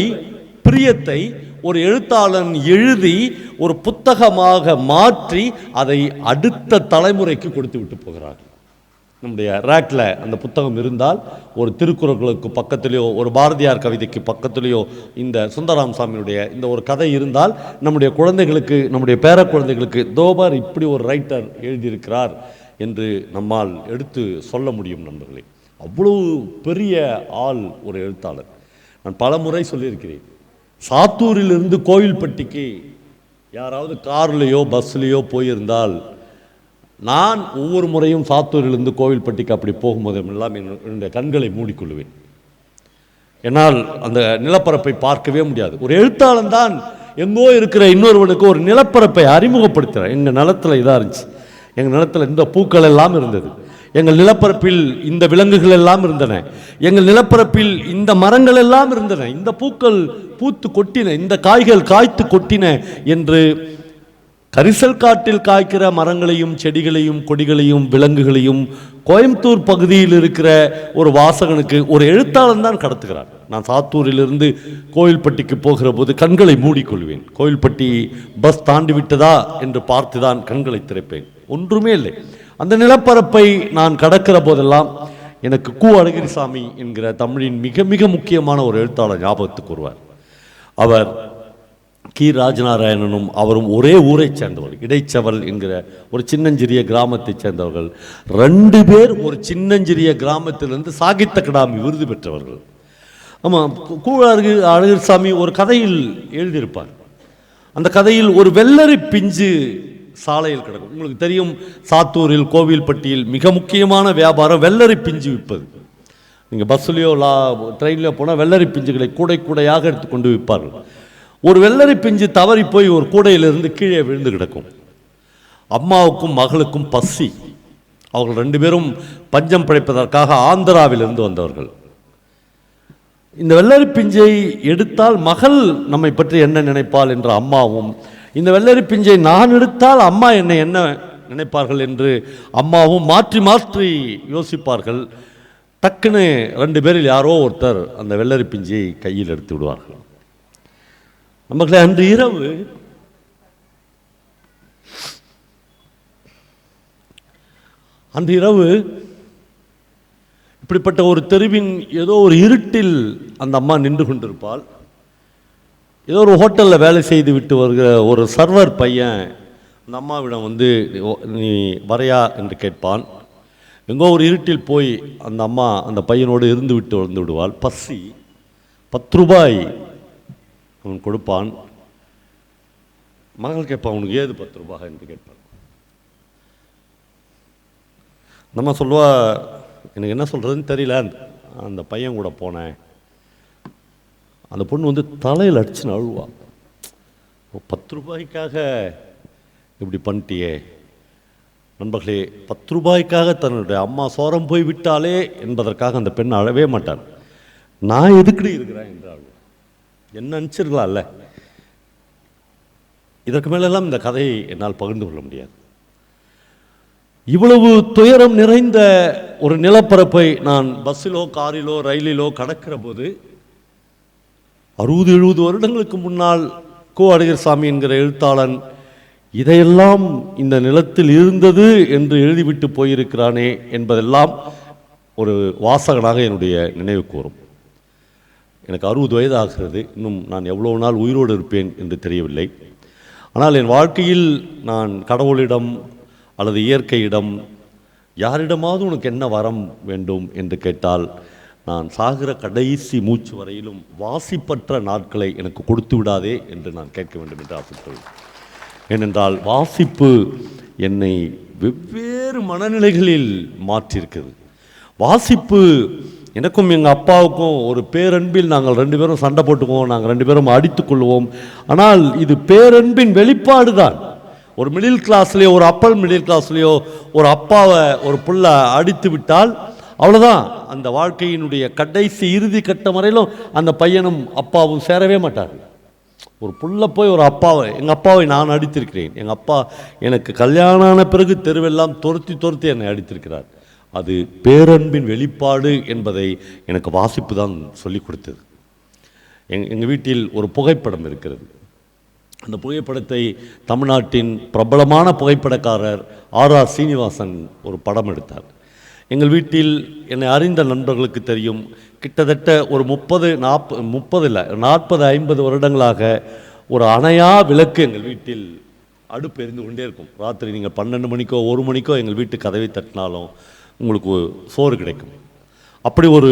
பிரியத்தை ஒரு எழுத்தாளன் எழுதி ஒரு புத்தகமாக மாற்றி அதை அடுத்த தலைமுறைக்கு கொடுத்து விட்டு போகிறார். நம்முடைய ரேக்கில் அந்த புத்தகம் இருந்தால் ஒரு திருக்குறளுக்கு பக்கத்துலேயோ, ஒரு பாரதியார் கவிதைக்கு பக்கத்துலேயோ இந்த சுந்தரராம சாமியுடைய இந்த ஒரு கதை இருந்தால் நம்முடைய குழந்தைகளுக்கு, நம்முடைய பேர குழந்தைகளுக்கு தோபார் இப்படி ஒரு ரைட்டர் எழுதியிருக்கிறார் என்று நம்மால் எடுத்து சொல்ல முடியும். நண்பர்களே, அவ்வளவு பெரிய ஆள் ஒரு எழுத்தாளர். நான் பல முறை சொல்லியிருக்கிறேன், சாத்தூரிலிருந்து கோவில்பட்டிக்கு யாராவது கார்லேயோ பஸ்லேயோ போயிருந்தால், நான் ஒவ்வொரு முறையும் சாத்தூரிலிருந்து கோவில்பட்டிக்கு அப்படி போகும்போதெல்லாம் என்னுடைய கண்களை மூடிக்கொள்வேன். என்னால் அந்த நிலப்பரப்பை பார்க்கவே முடியாது. ஒரு எழுத்தாளன் தான் எங்கோ இருக்கிற இன்னொருவனுக்கு ஒரு நிலப்பரப்பை அறிமுகப்படுத்துகிறேன். எங்கள் நிலத்தில் இதாக இருந்துச்சு, எங்கள் நிலத்தில் இந்த பூக்கள் எல்லாம் இருந்தது, எங்கள் நிலப்பரப்பில் இந்த விலங்குகள் எல்லாம் இருந்தன, எங்கள் நிலப்பரப்பில் இந்த மரங்கள் எல்லாம் இருந்தன, இந்த பூக்கள் பூத்து கொட்டின, இந்த காய்கள் காய்த்து கொட்டின என்று கரிசல் காட்டில் காய்க்கிற மரங்களையும் செடிகளையும் கொடிகளையும் விலங்குகளையும் கோயம்புத்தூர் பகுதியில் இருக்கிற ஒரு வாசகனுக்கு ஒரு எழுத்தாளன் தான் கடத்துகிறார். நான் சாத்தூரிலிருந்து கோவில்பட்டிக்கு போகிற போது கண்களை மூடிக்கொள்வேன். கோவில்பட்டி பஸ் தாண்டி விட்டதா என்று பார்த்துதான் கண்களை திறப்பேன். ஒன்றுமே இல்லை. அந்த நிலப்பரப்பை நான் கடக்கிற போதெல்லாம் எனக்கு கு. அழகிரிசாமி என்கிற தமிழின் மிக மிக முக்கியமான ஒரு எழுத்தாளர் ஞாபகத்துக்கு வருவார். அவர் கி. ராஜநாராயணனும் அவரும் ஒரே ஊரை சேர்ந்தவர்கள், இடைச்சவல் என்கிற ஒரு சின்னஞ்சிறிய கிராமத்தை சேர்ந்தவர்கள். 2 பேர் ஒரு சின்னஞ்சிறிய கிராமத்திலிருந்து சாகித்ய அகாடமி விருது பெற்றவர்கள். ஆமாம், கு. அழகிரிசாமி ஒரு கதையில் எழுதியிருப்பார். அந்த கதையில் ஒரு வெள்ளரி பிஞ்சு சாலையில் கிடக்கும். உங்களுக்கு தெரியும், சாத்தூரில் கோவில்பட்டியில் மிக முக்கியமான வியாபாரம் வெள்ளரி பிஞ்சு விற்பது. நீங்கள் பஸ்ஸுலேயோ ட்ரெயின்லையோ போனால் வெள்ளரி பிஞ்சுகளை கூடை கூடையாக எடுத்துக்கொண்டு விற்பார்கள். ஒரு வெள்ளரி பிஞ்சு தவறி போய் ஒரு கூடையிலிருந்து கீழே விழுந்து கிடக்கும். அம்மாவுக்கும் மகளுக்கும் பசி. அவர்கள் 2 பேரும் பஞ்சம் பிழைப்பதற்காக ஆந்திராவிலிருந்து வந்தவர்கள். இந்த வெள்ளரி பிஞ்சை எடுத்தால் மகள் நம்மை பற்றி என்ன நினைப்பாள் என்ற அம்மாவும், இந்த வெள்ளரி பிஞ்சை நான் எடுத்தால் அம்மா என்னை என்ன நினைப்பார்கள் என்று அம்மாவும் மாற்றி மாற்றி யோசிப்பார்கள். டக்குன்னு 2 பேரில் யாரோ ஒருத்தர் அந்த வெள்ளரி பிஞ்சை கையில் எடுத்து விடுவார்கள். நமக்கு அன்று இரவு இப்படிப்பட்ட ஒரு தெருவின் ஏதோ ஒரு இருட்டில் அந்த அம்மா நின்று கொண்டிருப்பாள். ஏதோ ஒரு ஹோட்டலில் வேலை செய்து விட்டு வருகிற ஒரு சர்வர் பையன் அந்த அம்மாவிடம் வந்து நீ வரையா என்று கேட்பான். எங்கோ ஒரு இருட்டில் போய் அந்த அம்மா அந்த பையனோடு இருந்து விட்டு வந்து விடுவாள். பசி. 10 ரூபாய் அவன் கொடுப்பான். மகள் கேட்பான், அவனுக்கு ஏது 10 ரூபாய் என்று கேட்பான். நம்ம சொல்லுவா, எனக்கு என்ன சொல்கிறதுன்னு தெரியல, அந்த பையன் கூட போனேன். அந்த பொண்ணு வந்து தலையில் அடிச்சுன்னு அழுவா. 10 ரூபாய்க்காக இப்படி பண்ணிட்டியே. நண்பர்களே, 10 ரூபாய்க்காக தன்னுடைய அம்மா சோரம் போய் விட்டாலே என்பதற்காக அந்த பெண் அழவே மாட்டார். நான் எதுக்கடி இருக்கிறேன் என்று அழுவா. என்ன நினச்சிருக்கலாம்ல. இதற்கு மேலெல்லாம் இந்த கதையை என்னால் பகிர்ந்து கொள்ள முடியாது. இவ்வளவு துயரம் நிறைந்த ஒரு நிலப்பரப்பை நான் பஸ்ஸிலோ காரிலோ ரயிலிலோ கடக்கிற போது 60-70 வருடங்களுக்கு முன்னால் கு. அழகிரிசாமி என்கிற எழுத்தாளன் இதையெல்லாம் இந்த நிலத்தில் இருந்தது என்று எழுதிவிட்டு போயிருக்கிறானே என்பதெல்லாம் ஒரு வாசகனாக என்னுடைய நினைவுக்கு வரும். எனக்கு 60 வயது ஆகிறது. இன்னும் நான் எவ்வளோ நாள் உயிரோடு இருப்பேன் என்று தெரியவில்லை. ஆனால் என் வாழ்க்கையில் நான் கடவுளிடம் அல்லது இயற்கையிடம் யாரிடமாவது உனக்கு என்ன வரம் வேண்டும் என்று கேட்டால், நான் சாகிற கடைசி மூச்சு வரையிலும் வாசிப்பற்ற நாட்களை எனக்கு கொடுத்து விடாதே என்று நான் கேட்க வேண்டும் என்று ஆசைப்படுவேன். ஏனென்றால் வாசிப்பு என்னை வெவ்வேறு மனநிலைகளில் மாற்றியிருக்கிறது. வாசிப்பு எனக்கும் எங்கள் அப்பாவுக்கும் ஒரு பேரன்பில் நாங்கள் 2 பேரும் சண்டை போட்டுக்குவோம், நாங்கள் 2 பேரும் அடித்து கொள்வோம். ஆனால் இது பேரன்பின் வெளிப்பாடு தான். ஒரு மிடில் கிளாஸ்லேயோ, ஒரு அப்பர் மிடில் கிளாஸ்லேயோ ஒரு அப்பாவை ஒரு பிள்ளை அடித்து விட்டால் அவ்வளோதான். அந்த வாழ்க்கையினுடைய கடைசி இறுதி கட்டம் வரையிலும் அந்த பையனும் அப்பாவும் சேரவே மாட்டார்கள். ஒரு புள்ள போய் ஒரு அப்பாவை, எங்கள் அப்பாவை நான் அடித்திருக்கிறேன். எங்கள் அப்பா எனக்கு கல்யாணம் ஆன பிறகு தெருவெல்லாம் துரத்தி துரத்தி என்னை அடித்திருக்கிறார். அது பேரன்பின் வெளிப்பாடு என்பதை எனக்கு வாசிப்பு தான் சொல்லிக் கொடுத்தது. எங்கள் வீட்டில் ஒரு புகைப்படம் இருக்கிறது. அந்த புகைப்படத்தை தமிழ்நாட்டின் பிரபலமான புகைப்படக்காரர் ஆர் சீனிவாசன் ஒரு படம் எடுத்தார். எங்கள் வீட்டில் என்னை அறிந்த நண்பர்களுக்கு தெரியும், கிட்டத்தட்ட ஒரு 40-50 வருடங்களாக ஒரு அணையா விளக்கு எங்கள் வீட்டில் அடுப்பு எரிந்து கொண்டே இருக்கும். ராத்திரி நீங்கள் 12 மணிக்கோ 1 மணிக்கோ எங்கள் வீட்டு கதவை தட்டினாலும் உங்களுக்கு சோறு கிடைக்கும். அப்படி ஒரு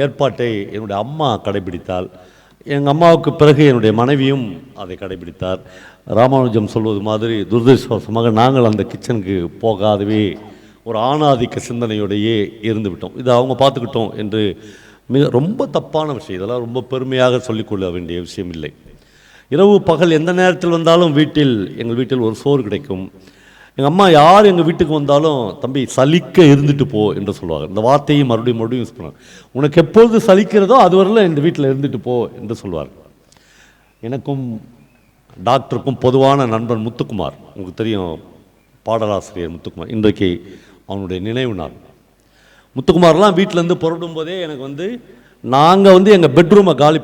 ஏற்பாட்டை என்னுடைய அம்மா கடைபிடித்தால், எங்கள் அம்மாவுக்கு பிறகு என்னுடைய மனைவியும் அதை கடைபிடித்தார். ராமானுஜம் சொல்வது மாதிரி துரதிருஷ்டவசமாக நாங்கள் அந்த கிச்சனுக்கு போகாதவே ஒரு ஆணாதிக்க சிந்தனையோடையே இருந்து விட்டோம். இதை அவங்க பார்த்துக்கிட்டோம் என்று ரொம்ப தப்பான விஷயம். இதெல்லாம் ரொம்ப பெருமையாக சொல்லிக்கொள்ள வேண்டிய விஷயம் இல்லை. இரவு பகல் எந்த நேரத்தில் வந்தாலும் எங்கள் வீட்டில் ஒரு சோறு கிடைக்கும். எங்கள் அம்மா யார் எங்கள் வீட்டுக்கு வந்தாலும், தம்பி சலிக்க இருந்துட்டு போ என்று சொல்லுவாங்க. இந்த வார்த்தையை மறுபடியும் யூஸ் பண்ணுவாங்க. உனக்கு எப்பொழுது சலிக்கிறதோ அதுவரையில் இந்த வீட்டில் இருந்துட்டு போ என்று சொல்வார். எனக்கும் டாக்டருக்கும் பொதுவான நண்பன் முத்துக்குமார், உங்களுக்கு தெரியும், பாடலாசிரியர் முத்துக்குமார். இன்றைக்கு அவனுடைய நினைவு நாள். முத்துக்குமார்லாம் வீட்டிலேருந்து புறப்படும் போதே எனக்கு நாங்கள் எங்கள் பெட்ரூமை காலி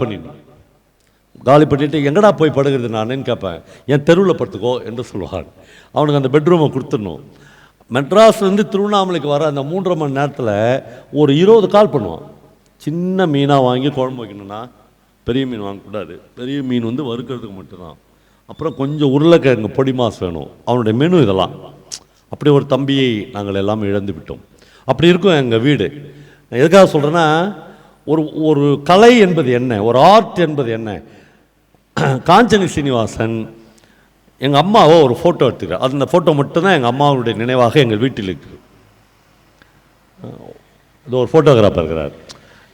பண்ணிவிட்டு எங்கடா போய் படுகிறது நானேன்னு கேட்பேன். என் தெருவில் படுத்துக்கோ என்று சொல்லுவார். அவனுக்கு அந்த பெட்ரூமை கொடுத்துடணும். மெட்ராஸ்லேருந்து திருவண்ணாமலைக்கு வர அந்த 3.5 மணி நேரத்தில் ஒரு 20 கால் பண்ணுவான். சின்ன மீனாக வாங்கி குழம்பு வைக்கணும்னா பெரிய மீன் வாங்கக்கூடாது, பெரிய மீன் வறுக்கிறதுக்கு மட்டும்தான், அப்புறம் கொஞ்சம் உருளைக்கிழங்கு பொடி மாஸ் வேணும், அவனுடைய மெனு இதெல்லாம். அப்படி ஒரு தம்பியை நாங்கள் எல்லாம் இழந்து விட்டோம். அப்படி இருக்கும் எங்கள் வீடு. நான் எதுக்காக சொல்கிறேன்னா, ஒரு கலை என்பது என்ன, ஒரு ஆர்ட் என்பது என்ன. காஞ்சனி சீனிவாசன் எங்கள் அம்மாவை ஒரு ஃபோட்டோ எடுத்துக்கிறார். அந்த ஃபோட்டோ மட்டும்தான் எங்கள் அம்மாவுடைய நினைவாக எங்கள் வீட்டில் இருக்குது. இது ஒரு ஃபோட்டோகிராஃபர் இருக்கிறார்.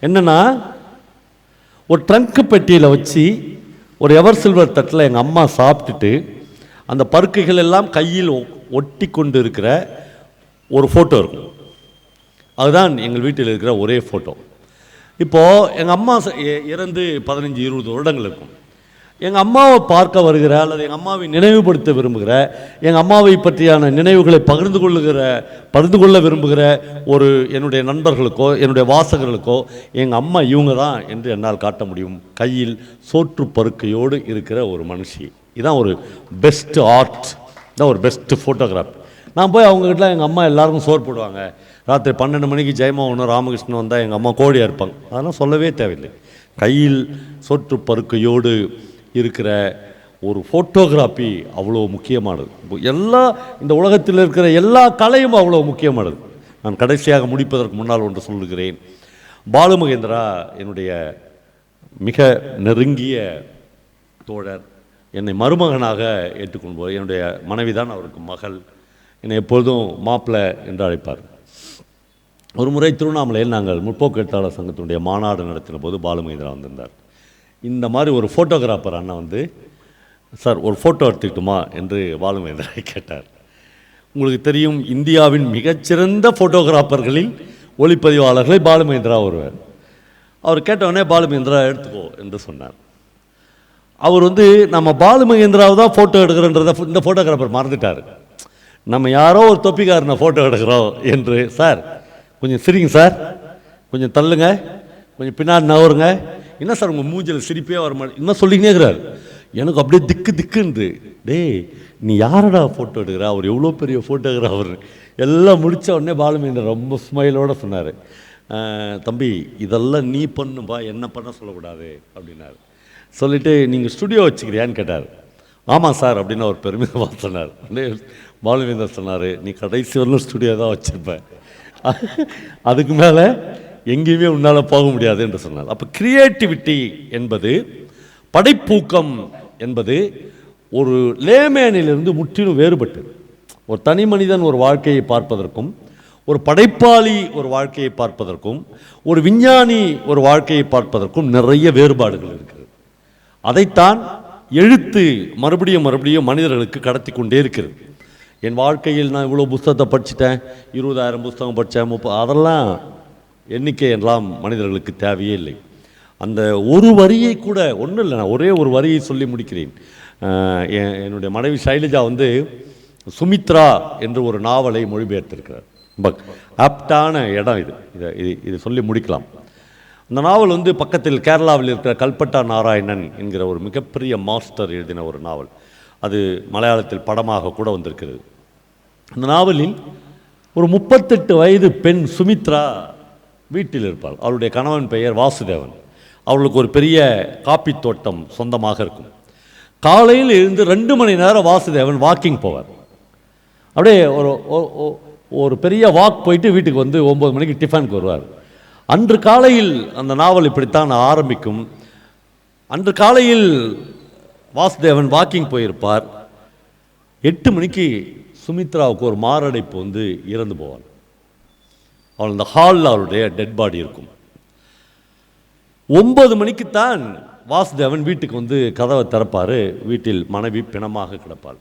என்னென்னா, ஒரு ட்ரங்க் பெட்டியில் வச்சு ஒரு எவர் சில்வர் தட்டில் எங்கள் அம்மா சாப்பிட்டுட்டு அந்த பருக்கைகள் எல்லாம் கையில் ஒட்டி கொண்டு இருக்கிற ஒரு ஃபோட்டோ இருக்கும். அதுதான் எங்கள் வீட்டில் இருக்கிற ஒரே ஃபோட்டோ. இப்போது எங்கள் அம்மா இறந்து 15-20 வருடங்கள் இருக்கும். எங்கள் அம்மாவை பார்க்க வருகிற அல்லது எங்கள் அம்மாவை நினைவுபடுத்த விரும்புகிற, எங்கள் அம்மாவை பற்றியான நினைவுகளை பகிர்ந்து கொள்ள விரும்புகிற என்னுடைய நண்பர்களுக்கோ என்னுடைய வாசகர்களுக்கோ எங்கள் அம்மா இவங்க தான் என்று என்னால் காட்ட முடியும். கையில் சோற்று பருக்கையோடு இருக்கிற ஒரு மனுஷி. இதுதான் ஒரு பெஸ்ட் ஆர்ட், தான் ஒரு பெஸ்ட்டு ஃபோட்டோகிராஃப். நான் போய் அவங்ககிட்ட எங்கள் அம்மா எல்லாருக்கும் சோறு போடுவாங்க. ராத்திரி 12 மணிக்கு ஜெயமோகனும் ராமகிருஷ்ணன் வந்தால் எங்கள் அம்மா கோழியாக இருப்பாங்க. அதெல்லாம் சொல்லவே தேவையில்லை. கையில் சோற்று பருக்கையோடு இருக்கிற ஒரு ஃபோட்டோகிராஃபி அவ்வளோ முக்கியமானது. இந்த உலகத்தில் இருக்கிற எல்லா கலையும் அவ்வளோ முக்கியமானது. நான் கடைசியாக முடிப்பதற்கு முன்னால் ஒன்று சொல்லுகிறேன். பாலுமகேந்திரா என்னுடைய மிக நெருங்கிய தோழர். என்னை மருமகனாக ஏற்றுக்கொள்வார். என்னுடைய மனைவி தான் அவருக்கு மகள். என்னை எப்பொழுதும் மாப்பிள்ளை என்று அழைப்பார். ஒரு முறை திருவண்ணாமலையில் நாங்கள் முற்போக்கு எழுத்தாளர் சங்கத்தினுடைய மாநாடு நடத்தின போது பாலுமகேந்திரா வந்திருந்தார். இந்த மாதிரி ஒரு ஃபோட்டோகிராஃபர் அண்ணன் சார் ஒரு ஃபோட்டோ எடுத்துக்கிட்டுமா என்று பாலுமகேந்திரா கேட்டார். உங்களுக்கு தெரியும், இந்தியாவின் மிகச்சிறந்த ஃபோட்டோகிராஃபர்களில் ஒளிப்பதிவாளர்களை பாலுமகேந்திரா ஒருவர். அவர் கேட்டவுடனே பாலுமகேந்திரா எடுத்துக்கோ என்று சொன்னார். அவர் நம்ம பாலுமகேந்திராவை தான் ஃபோட்டோ எடுக்கிறன்றதை இந்த ஃபோட்டோகிராஃபர் மறந்துட்டார். நம்ம யாரோ ஒரு தொப்பிக்காரனை ஃபோட்டோ எடுக்கிறோம் என்று. சார் கொஞ்சம் சிரிங்க சார், கொஞ்சம் தள்ளுங்க, கொஞ்சம் பின்னாடி நவருங்க, என்ன சார் உங்கள் மூஞ்சில் சிரிப்பே வர மாட்டேன், இன்னும் சொல்லிக்கினே இருக்கிறார். எனக்கு அப்படியே திக்குன்னு, டேய் நீ யாரடா ஃபோட்டோ எடுக்கிற, அவர் எவ்வளோ பெரிய ஃபோட்டோகிராஃபர். எல்லாம் முடித்த உடனே பாலுமகேந்திரா ரொம்ப ஸ்மைலோடு சொன்னார், தம்பி இதெல்லாம் நீ பண்ணுப்பா, என்ன பண்ண சொல்லக்கூடாது அப்படின்னாரு. சொல்லிவிட்டு நீங்கள் ஸ்டுடியோ வச்சுக்கிறியான்னு கேட்டார். ஆமாம் சார் அப்படின்னு அவர் பெருமிதமாக சொன்னார். பாலுமகேந்திரா சொன்னார், நீ கடைசி வரலும் ஸ்டுடியோ தான் வச்சுருப்பேன், அதுக்கு மேலே எங்கேயுமே உன்னால் போக முடியாது என்று சொன்னார். அப்போ கிரியேட்டிவிட்டி என்பது, படைப்பூக்கம் என்பது ஒரு லேமேனிலிருந்து முற்றிலும் வேறுபட்டு, ஒரு தனி மனிதன் ஒரு வாழ்க்கையை பார்ப்பதற்கும், ஒரு படைப்பாளி ஒரு வாழ்க்கையை பார்ப்பதற்கும், ஒரு விஞ்ஞானி ஒரு வாழ்க்கையை பார்ப்பதற்கும் நிறைய வேறுபாடுகள் இருக்கிறது. அதைத்தான் எழுத்து மறுபடியும் மனிதர்களுக்கு கடத்தி கொண்டே இருக்கிறது. என் வாழ்க்கையில் நான் இவ்வளோ புஸ்தகத்தை படிச்சுட்டேன், 20,000 புஸ்தகம் படித்தேன், 30, அதெல்லாம் எண்ணிக்கை எல்லாம் மனிதர்களுக்கு தேவையே இல்லை. அந்த ஒரு வரியை கூட ஒன்றும் இல்லை, நான் ஒரே ஒரு வரியை சொல்லி முடிக்கிறேன். என்னுடைய மனைவி சைலஜா வந்து சுமித்ரா என்று ஒரு நாவலை மொழிபெயர்த்திருக்கிறார். ரொம்ப ஆப்டான இடம் இது, இது சொல்லி முடிக்கலாம். அந்த நாவல் வந்து பக்கத்தில் கேரளாவில் இருக்கிற கல்பட்டா நாராயணன் என்கிற ஒரு மிகப்பெரிய மாஸ்டர் எழுதின ஒரு நாவல். அது மலையாளத்தில் படமாக கூட வந்திருக்கிறது. அந்த நாவலில் ஒரு 38 வயது பெண் சுமித்ரா வீட்டில் இருப்பாள். அவளுடைய கணவன் பெயர் வாசுதேவன். அவளுக்கு ஒரு பெரிய காப்பி தோட்டம் சொந்தமாக இருக்கும். காலையில் எழுந்து 2 மணி நேரம் வாசுதேவன் வாக்கிங் போவார். அப்படியே ஒரு பெரிய வாக் போயிட்டு வீட்டுக்கு வந்து 9 மணிக்கு டிஃபனுக்கு வருவார். அன்று காலையில் அந்த நாவல் இப்படித்தான் ஆரம்பிக்கும். அன்று காலையில் வாசுதேவன் வாக்கிங் போயிருப்பார். 8 மணிக்கு சுமித்ராவுக்கு ஒரு மாரடைப்பு வந்து இறந்து போவாள். அவள் அந்த ஹாலில் அவளுடைய டெட் பாடி இருக்கும். 9 மணிக்குத்தான் வாசுதேவன் வீட்டுக்கு வந்து கதவை திறப்பார். வீட்டில் மனைவி பிணமாக கிடப்பாள்.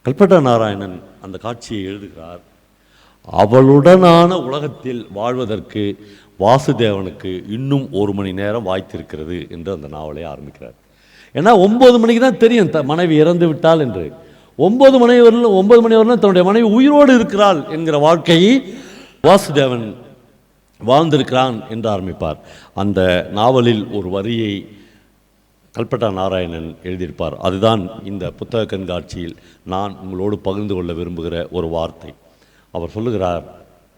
கல்பட்டா நாராயணன் அந்த காட்சியை எழுதுகிறார். அவளுடனான உலகத்தில் வாழ்வதற்கு வாசுதேவனுக்கு இன்னும் 1 மணி நேரம் வாய்த்திருக்கிறது என்று அந்த நாவலை ஆரம்பிக்கிறார். ஏன்னா 9 மணிக்கு தான் தெரியும் மனைவி இறந்து விட்டாள் என்று. 9 மணி வரலும் தன்னுடைய மனைவி உயிரோடு இருக்கிறாள் என்கிற வாழ்க்கையை வாசுதேவன் வாழ்ந்திருக்கிறான் என்று ஆரம்பிப்பார். அந்த நாவலில் ஒரு வரியை கல்பட்டா நாராயணன் எழுதியிருப்பார். அதுதான் இந்த புத்தக கண்காட்சியில் நான் உங்களோடு பகிர்ந்து கொள்ள விரும்புகிற ஒரு வார்த்தை. அவர் சொல்லுகிறார்,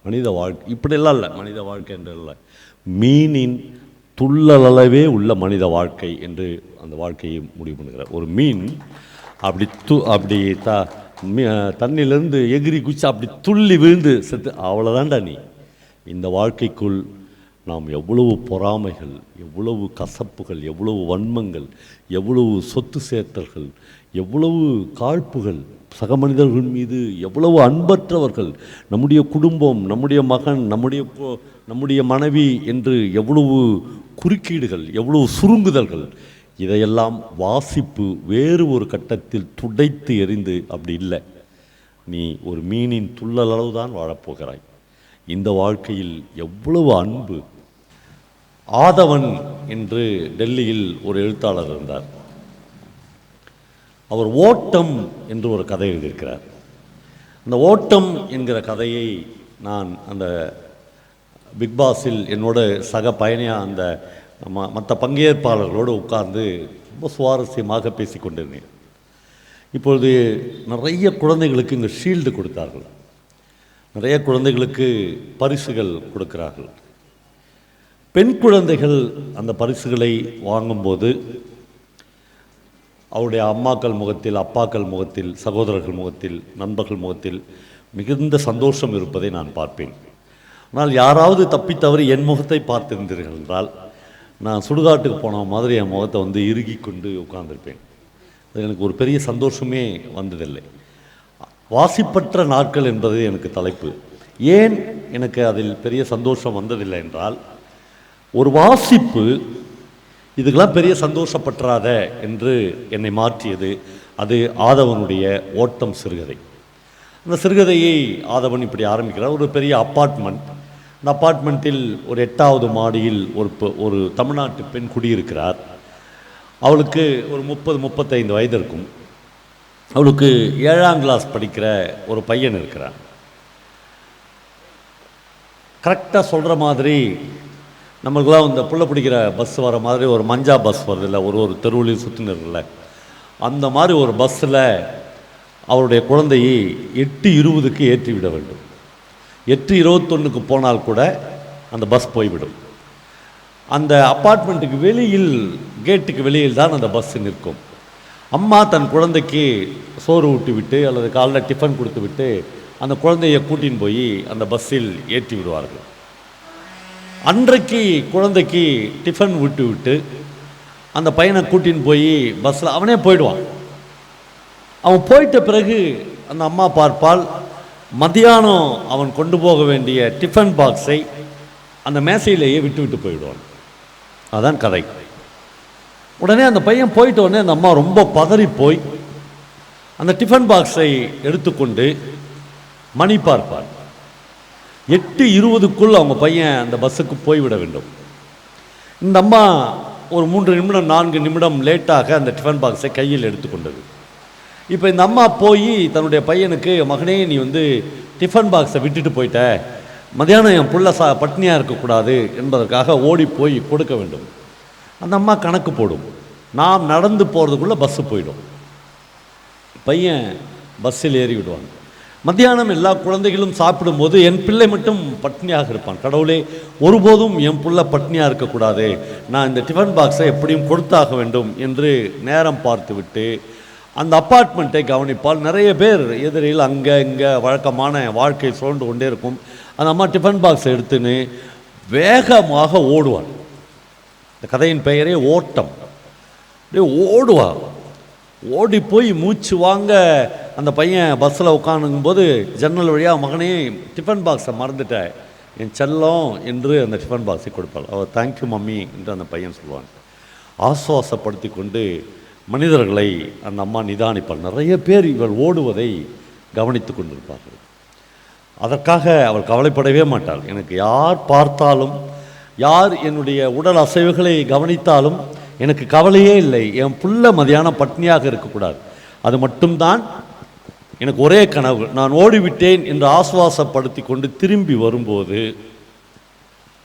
மனித வாழ்க்கை இப்படியெல்லாம் இல்லை, மனித வாழ்க்கை என்று இல்லை, மீனின் துள்ளளவே உள்ள மனித வாழ்க்கை என்று அந்த வாழ்க்கையை முடிவு பண்ணுகிறார். ஒரு மீன் அப்படி தண்ணியிலேருந்து எகிரி குச்சி அப்படி துள்ளி விழுந்து செத்து, அவ்வளோதான்டா நீ. இந்த வாழ்க்கைக்குள் நாம் எவ்வளவு பொறாமைகள், எவ்வளவு கசப்புகள், எவ்வளவு வன்மங்கள், எவ்வளவு சொத்து சேர்த்தல்கள், எவ்வளவு காழ்ப்புகள், சக மனிதர்கள் மீது எவ்வளவு அன்பற்றவர்கள், நம்முடைய குடும்பம், நம்முடைய மகன், நம்முடைய மனைவி என்று எவ்வளவு குறுக்கீடுகள், எவ்வளவு சுருங்குதல்கள், இதையெல்லாம் வாசிப்பு வேறு ஒரு கட்டத்தில் துடைத்து எறிந்து, அப்படி இல்லை, நீ ஒரு மீனின் துள்ளளவு தான் வாழப்போகிறாய். இந்த வாழ்க்கையில் எவ்வளவு அன்பு. ஆதவன் என்று டெல்லியில் ஒரு எழுத்தாளர் இருந்தார். அவர் ஓட்டம் என்று ஒரு கதை எழுதியிருக்கிறார். அந்த ஓட்டம் என்கிற கதையை நான் அந்த பிக்பாஸில் என்னோட சக பயணியாக அந்த மற்ற பங்கேற்பாளர்களோடு உட்கார்ந்து ரொம்ப சுவாரஸ்யமாக பேசி கொண்டிருந்தேன். இப்பொழுது நிறைய குழந்தைகளுக்கு இங்கே ஷீல்டு கொடுத்தார்கள், நிறைய குழந்தைகளுக்கு பரிசுகள் கொடுக்கிறார்கள். பெண் குழந்தைகள் அந்த பரிசுகளை வாங்கும்போது அவருடைய அம்மாக்கள் முகத்தில், அப்பாக்கள் முகத்தில், சகோதரர்கள் முகத்தில், நண்பர்கள் முகத்தில் மிகுந்த சந்தோஷம் இருப்பதை நான் பார்ப்பேன். ஆனால் யாராவது தப்பித்தவறி என் முகத்தை பார்த்திருந்தீர்கள் என்றால், நான் சுடுகாட்டுக்கு போன மாதிரி என் முகத்தை வந்து இறுகி கொண்டு உட்கார்ந்துருப்பேன். அது எனக்கு ஒரு பெரிய சந்தோஷமே வந்ததில்லை. வாசிப்பற்ற நாட்கள் என்பது எனக்கு தலைப்பு. ஏன் எனக்கு அதில் பெரிய சந்தோஷம் வந்ததில்லை என்றால், ஒரு வாசிப்பு இதுக்கெல்லாம் பெரிய சந்தோஷப்பற்றாத என்று என்னை மாற்றியது அது ஆதவனுடைய ஓட்டம் சிறுகதை. அந்த சிறுகதையை ஆதவன் இப்படி ஆரம்பிக்கிறார். ஒரு பெரிய அப்பார்ட்மெண்ட். அந்த அப்பார்ட்மெண்ட்டில் ஒரு 8வது மாடியில் ஒரு தமிழ்நாட்டு பெண் குடியிருக்கிறார். அவளுக்கு ஒரு 30-35 வயது இருக்கும். அவளுக்கு 7ஆம் கிளாஸ் படிக்கிற ஒரு பையன் இருக்கிறான். கரெக்டாக சொல்கிற மாதிரி நம்மளுக்கெல்லாம் இந்த புள்ள பிடிக்கிற பஸ் வர மாதிரி ஒரு மஞ்சா பஸ் வருதில்ல, ஒரு தெருவுலையும் சுற்றினிருக்குல்ல, அந்த மாதிரி ஒரு பஸ்ஸில் அவருடைய குழந்தையை 8:20க்கு ஏற்றி விட வேண்டும். 8:21க்கு போனால் கூட அந்த பஸ் போய்விடும். அந்த அப்பார்ட்மெண்ட்டுக்கு வெளியில், கேட்டுக்கு வெளியில் தான் அந்த பஸ் நிற்கும். அம்மா தன் குழந்தைக்கு சோறு ஊட்டி விட்டு அல்லது காலைல டிஃபன் கொடுத்து விட்டு அந்த குழந்தையை கூட்டின்னு போய் அந்த பஸ்ஸில் ஏற்றி விடுவார்கள். அன்றைக்கு குழந்தைக்கு டிஃபன் விட்டு விட்டு அந்த பையனை கூட்டின்னு போய் பஸ்ஸில் அவனே போயிடுவான். அவன் போயிட்ட பிறகு அந்த அம்மா பார்ப்பால், மத்தியானம் அவன் கொண்டு போக வேண்டிய டிஃபன் பாக்ஸை அந்த மேசையிலேயே விட்டு போயிடுவான். அதுதான் கதை. உடனே அந்த பையன் போயிட்ட உடனே அந்த அம்மா ரொம்ப பதறி போய் அந்த டிஃபன் பாக்ஸை எடுத்துக்கொண்டு மணி பார்ப்பார். 8:20க்குள் அவங்க பையன் அந்த பஸ்ஸுக்கு போய்விட வேண்டும். இந்த அம்மா ஒரு 3 நிமிடம் 4 நிமிடம் லேட்டாக அந்த டிஃபன் பாக்ஸை கையில் எடுத்துக்கொண்டது. இப்போ இந்த அம்மா போய் தன்னுடைய பையனுக்கு, மகனே நீ வந்து டிஃபன் பாக்ஸை விட்டுட்டு போயிட்ட, மதியானம் என் புள்ள பட்னியாக இருக்கக்கூடாது என்பதற்காக ஓடி போய் கொடுக்க வேண்டும். அந்த அம்மா கணக்கு போடும். நாம் நடந்து போகிறதுக்குள்ளே பஸ்ஸு போயிடும். பையன் பஸ்ஸில் ஏறி விடுவாங்க. மத்தியானம் எல்லா குழந்தைகளும் சாப்பிடும்போது என் பிள்ளை மட்டும் பட்னியாக இருப்பான். கடவுளே, ஒருபோதும் என் பிள்ளை பட்னியாக இருக்கக்கூடாது, நான் இந்த டிஃபன் பாக்ஸை எப்படியும் கொடுத்தாக வேண்டும் என்று நேரம் பார்த்து விட்டு அந்த அப்பார்ட்மெண்ட்டை கவனிப்பால். நிறைய பேர் எதிரில் அங்கே இங்கே வழக்கமான வாழ்க்கை சுழண்டு கொண்டே இருக்கும். அந்த அம்மா டிஃபன் பாக்ஸை எடுத்துன்னு வேகமாக ஓடுவாள். இந்த கதையின் பெயரே ஓட்டம். அப்படியே ஓடுவாள். ஓடி போய் மூச்சு வாங்க அந்த பையன் பஸ்ஸில் உட்காந்துங்கும்போது ஜன்னல் வழியாக, மகனே டிஃபன் பாக்ஸை மறந்துட்டேன் என் செல்லம் என்று அந்த டிஃபன் பாக்ஸை கொடுப்பாள். அவள் தேங்க்யூ மம்மி என்று அந்த பையன் சொல்லுவாங்க. ஆசுவாசப்படுத்தி கொண்டு மனிதர்களை அந்த அம்மா நிதானிப்பாள். நிறைய பேர் இவள் ஓடுவதை கவனித்து கொண்டிருப்பார்கள். அதற்காக அவள் கவலைப்படவே மாட்டாள். எனக்கு யார் பார்த்தாலும், யார் என்னுடைய உடல் அசைவுகளை கவனித்தாலும் எனக்கு கவலையே இல்லை. என் புள்ள மதியானம் பட்னியாக இருக்கக்கூடாது, அது மட்டும்தான் எனக்கு ஒரே கனவு. நான் ஓடிவிட்டேன் என்று ஆசுவாசப்படுத்தி கொண்டு திரும்பி வரும்போது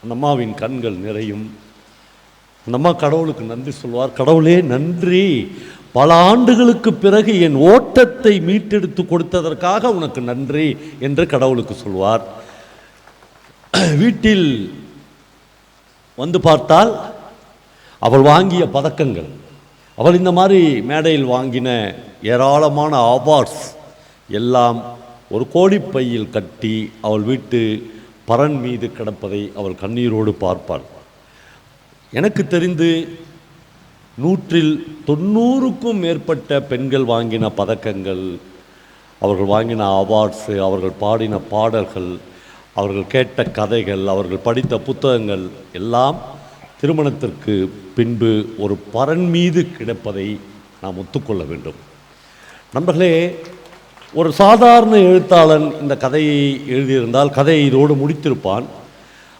அந்த அம்மாவின் கண்கள் நிறையும். அந்த அம்மா கடவுளுக்கு நன்றி சொல்வார். கடவுளே நன்றி, பல ஆண்டுகளுக்கு பிறகு என் ஓட்டத்தை மீட்டெடுத்து கொடுத்ததற்காக உனக்கு நன்றி என்று கடவுளுக்கு சொல்வார். வீட்டில் வந்து பார்த்தால் அவள் வாங்கிய பதக்கங்கள், அவள் இந்த மாதிரி மேடையில் வாங்கின ஏராளமான அவார்ட்ஸ் எல்லாம் ஒரு கோடிப்பையில் கட்டி அவள் வீட்டு பரன் மீது கிடப்பதை அவள் கண்ணீரோடு பார்ப்பாள். எனக்கு தெரிந்து 190க்கும் மேற்பட்ட பெண்கள் வாங்கின பதக்கங்கள், அவர்கள் வாங்கின அவார்ட்ஸு, அவர்கள் பாடின பாடல்கள், அவர்கள் கேட்ட கதைகள், அவர்கள் படித்த புத்தகங்கள் எல்லாம் திருமணத்திற்கு பின்பு ஒரு பரன் மீது கிடப்பதை நாம் ஒத்துக்கொள்ள வேண்டும். நண்பர்களே, ஒரு சாதாரண எழுத்தாளன் இந்த கதையை எழுதியிருந்தால் கதையை இதோடு முடித்திருப்பான்.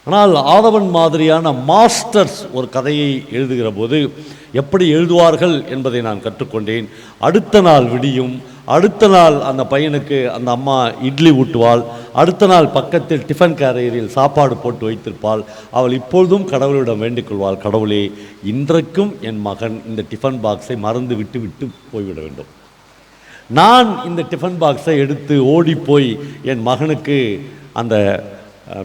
ஆனால் ஆதவன் மாதிரியான மாஸ்டர்ஸ் ஒரு கதையை எழுதுகிற போது எப்படி எழுதுவார்கள் என்பதை நான் கற்றுக்கொண்டேன். அடுத்த நாள் விடியும், அடுத்த நாள் அந்த பையனுக்கு அந்த அம்மா இட்லி ஊட்டுவாள், அடுத்த நாள் பக்கத்தில் டிஃபன் கேரியரில் சாப்பாடு போட்டு வைத்திருப்பாள். அவள் இப்பொழுதும் கடவுளிடம் வேண்டிக் கொள்வாள், கடவுளே இன்றைக்கும் என் மகன் இந்த டிஃபன் பாக்ஸை மறந்து விட்டு விட்டு போய்விட வேண்டும். நான் இந்த டிஃபன் பாக்ஸை எடுத்து ஓடி போய் என் மகனுக்கு அந்த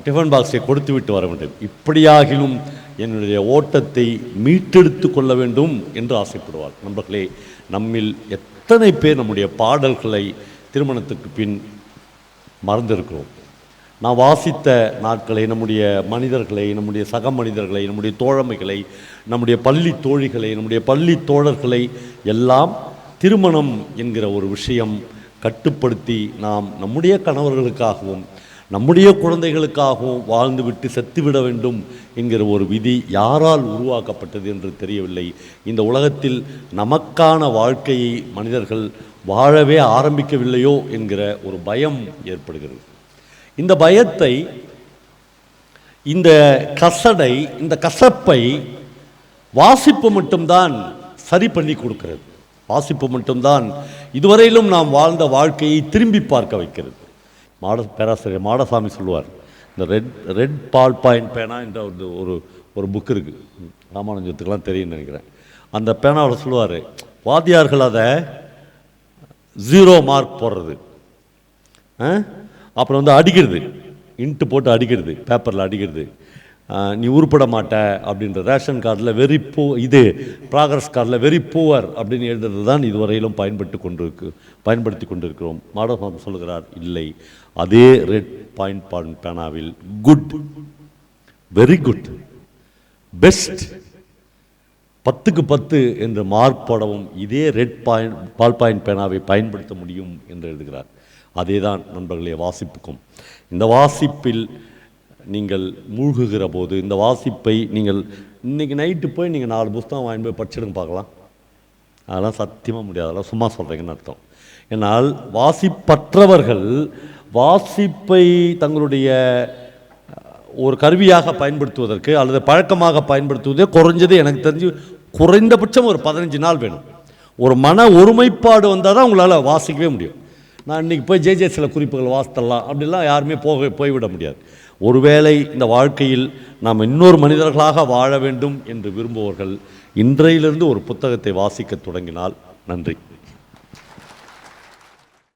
டிஃபன் பாக்ஸை கொடுத்து விட்டு வர வேண்டும். இப்படியாகிலும் என்னுடைய ஓட்டத்தை மீட்டெடுத்து கொள்ள வேண்டும் என்று ஆசைப்படுவார். நண்பர்களே, நம்மில் எத்தனை பேர் நம்முடைய பாடல்களை திருமணத்துக்கு பின் மறந்திருக்கிறோம்? நான் வாசித்த நாட்களை, நம்முடைய மனிதர்களை, நம்முடைய சக மனிதர்களை, நம்முடைய தோழமைகளை, நம்முடைய பள்ளி தோழிகளை, நம்முடைய பள்ளி தோழர்களை எல்லாம் திருமணம் என்கிற ஒரு விஷயம் கட்டுப்படுத்தி நாம் நம்முடைய கணவர்களுக்காகவும் நம்முடைய குழந்தைகளுக்காகவும் வாழ்ந்துவிட்டு செத்துவிட வேண்டும் என்கிற ஒரு விதி யாரால் உருவாக்கப்பட்டது என்று தெரியவில்லை. இந்த உலகத்தில் நமக்கான வாழ்க்கையை மனிதர்கள் வாழவே ஆரம்பிக்கவில்லையோ என்கிற ஒரு பயம் ஏற்படுகிறது. இந்த பயத்தை, இந்த கசடை, இந்த கசப்பை வாசிப்பு மட்டும்தான் சரி பண்ணி கொடுக்கிறது. வாசிப்பு மட்டும்தான் இதுவரையிலும் நாம் வாழ்ந்த வாழ்க்கையை திரும்பி பார்க்க வைக்கிறது. பேராசிரியர் மாடசாமி சொல்லுவார், இந்த ரெட் பால் பாயிண்ட் பேனா என்ற ஒரு புக் இருக்குது, ராமானுஜத்துக்கெல்லாம் தெரியும்னு நினைக்கிறேன். அந்த பேனாவில் சொல்லுவார், வாத்தியார்கள் அதை 0 மார்க் போடுறது, அப்புறம் வந்து அடிக்கிறது, இன்ட்டு போட்டு அடிக்கிறது, பேப்பரில் அடிக்கிறது, நீ உருப்பட மாட்ட அப்படின்ற ரேஷன் கார்டில் வெரி இது ப்ராக்ரஸ் கார்டில் வெரி பூவர் அப்படின்னு எழுதுறது தான் இதுவரையிலும் பயன்படுத்தி கொண்டிருக்கிறோம். மாடசாமி சொல்லுகிறார், இல்லை, அதே ரெட் பாயிண்ட் பேனாவில் குட், வெரி குட், பெஸ்ட், 10க்கு 10 என்று மார்க் போடவும் இதே ரெட் பால் பாயிண்ட் பேனாவை பயன்படுத்த முடியும் என்று எழுதுகிறார். அதே தான் நண்பர்களே வாசிப்புக்கும். இந்த வாசிப்பில் நீங்கள் மூழ்குகிற போது, இந்த வாசிப்பை நீங்கள் இன்றைக்கி நைட்டு போய் நீங்கள் 4 புத்தகம் வாங்கி போய் படிச்சிடுங்க பார்க்கலாம், அதெல்லாம் சத்தியமாக முடியாது, அதெல்லாம் சும்மா சொல்கிறீங்கன்னு அர்த்தம். ஏன்னால் வாசிப்பற்றவர்கள் வாசிப்பை தங்களுடைய ஒரு கருவியாக பயன்படுத்துவதற்கு அல்லது பழக்கமாக பயன்படுத்துவதே குறைஞ்சது எனக்கு தெரிஞ்சு குறைந்தபட்சம் ஒரு 15 நாள் வேணும். ஒரு மன ஒருமைப்பாடு வந்தால் தான் உங்களால் வாசிக்கவே முடியும். நான் இன்றைக்கி போய் சில குறிப்புகள் வாசித்தரலாம் அப்படிலாம் யாருமே போய்விட முடியாது. ஒருவேளை இந்த வாழ்க்கையில் நாம் இன்னொரு மனிதர்களாக வாழ வேண்டும் என்று விரும்புபவர்கள் இன்றையிலிருந்து ஒரு புத்தகத்தை வாசிக்க தொடங்கினால் நன்றி.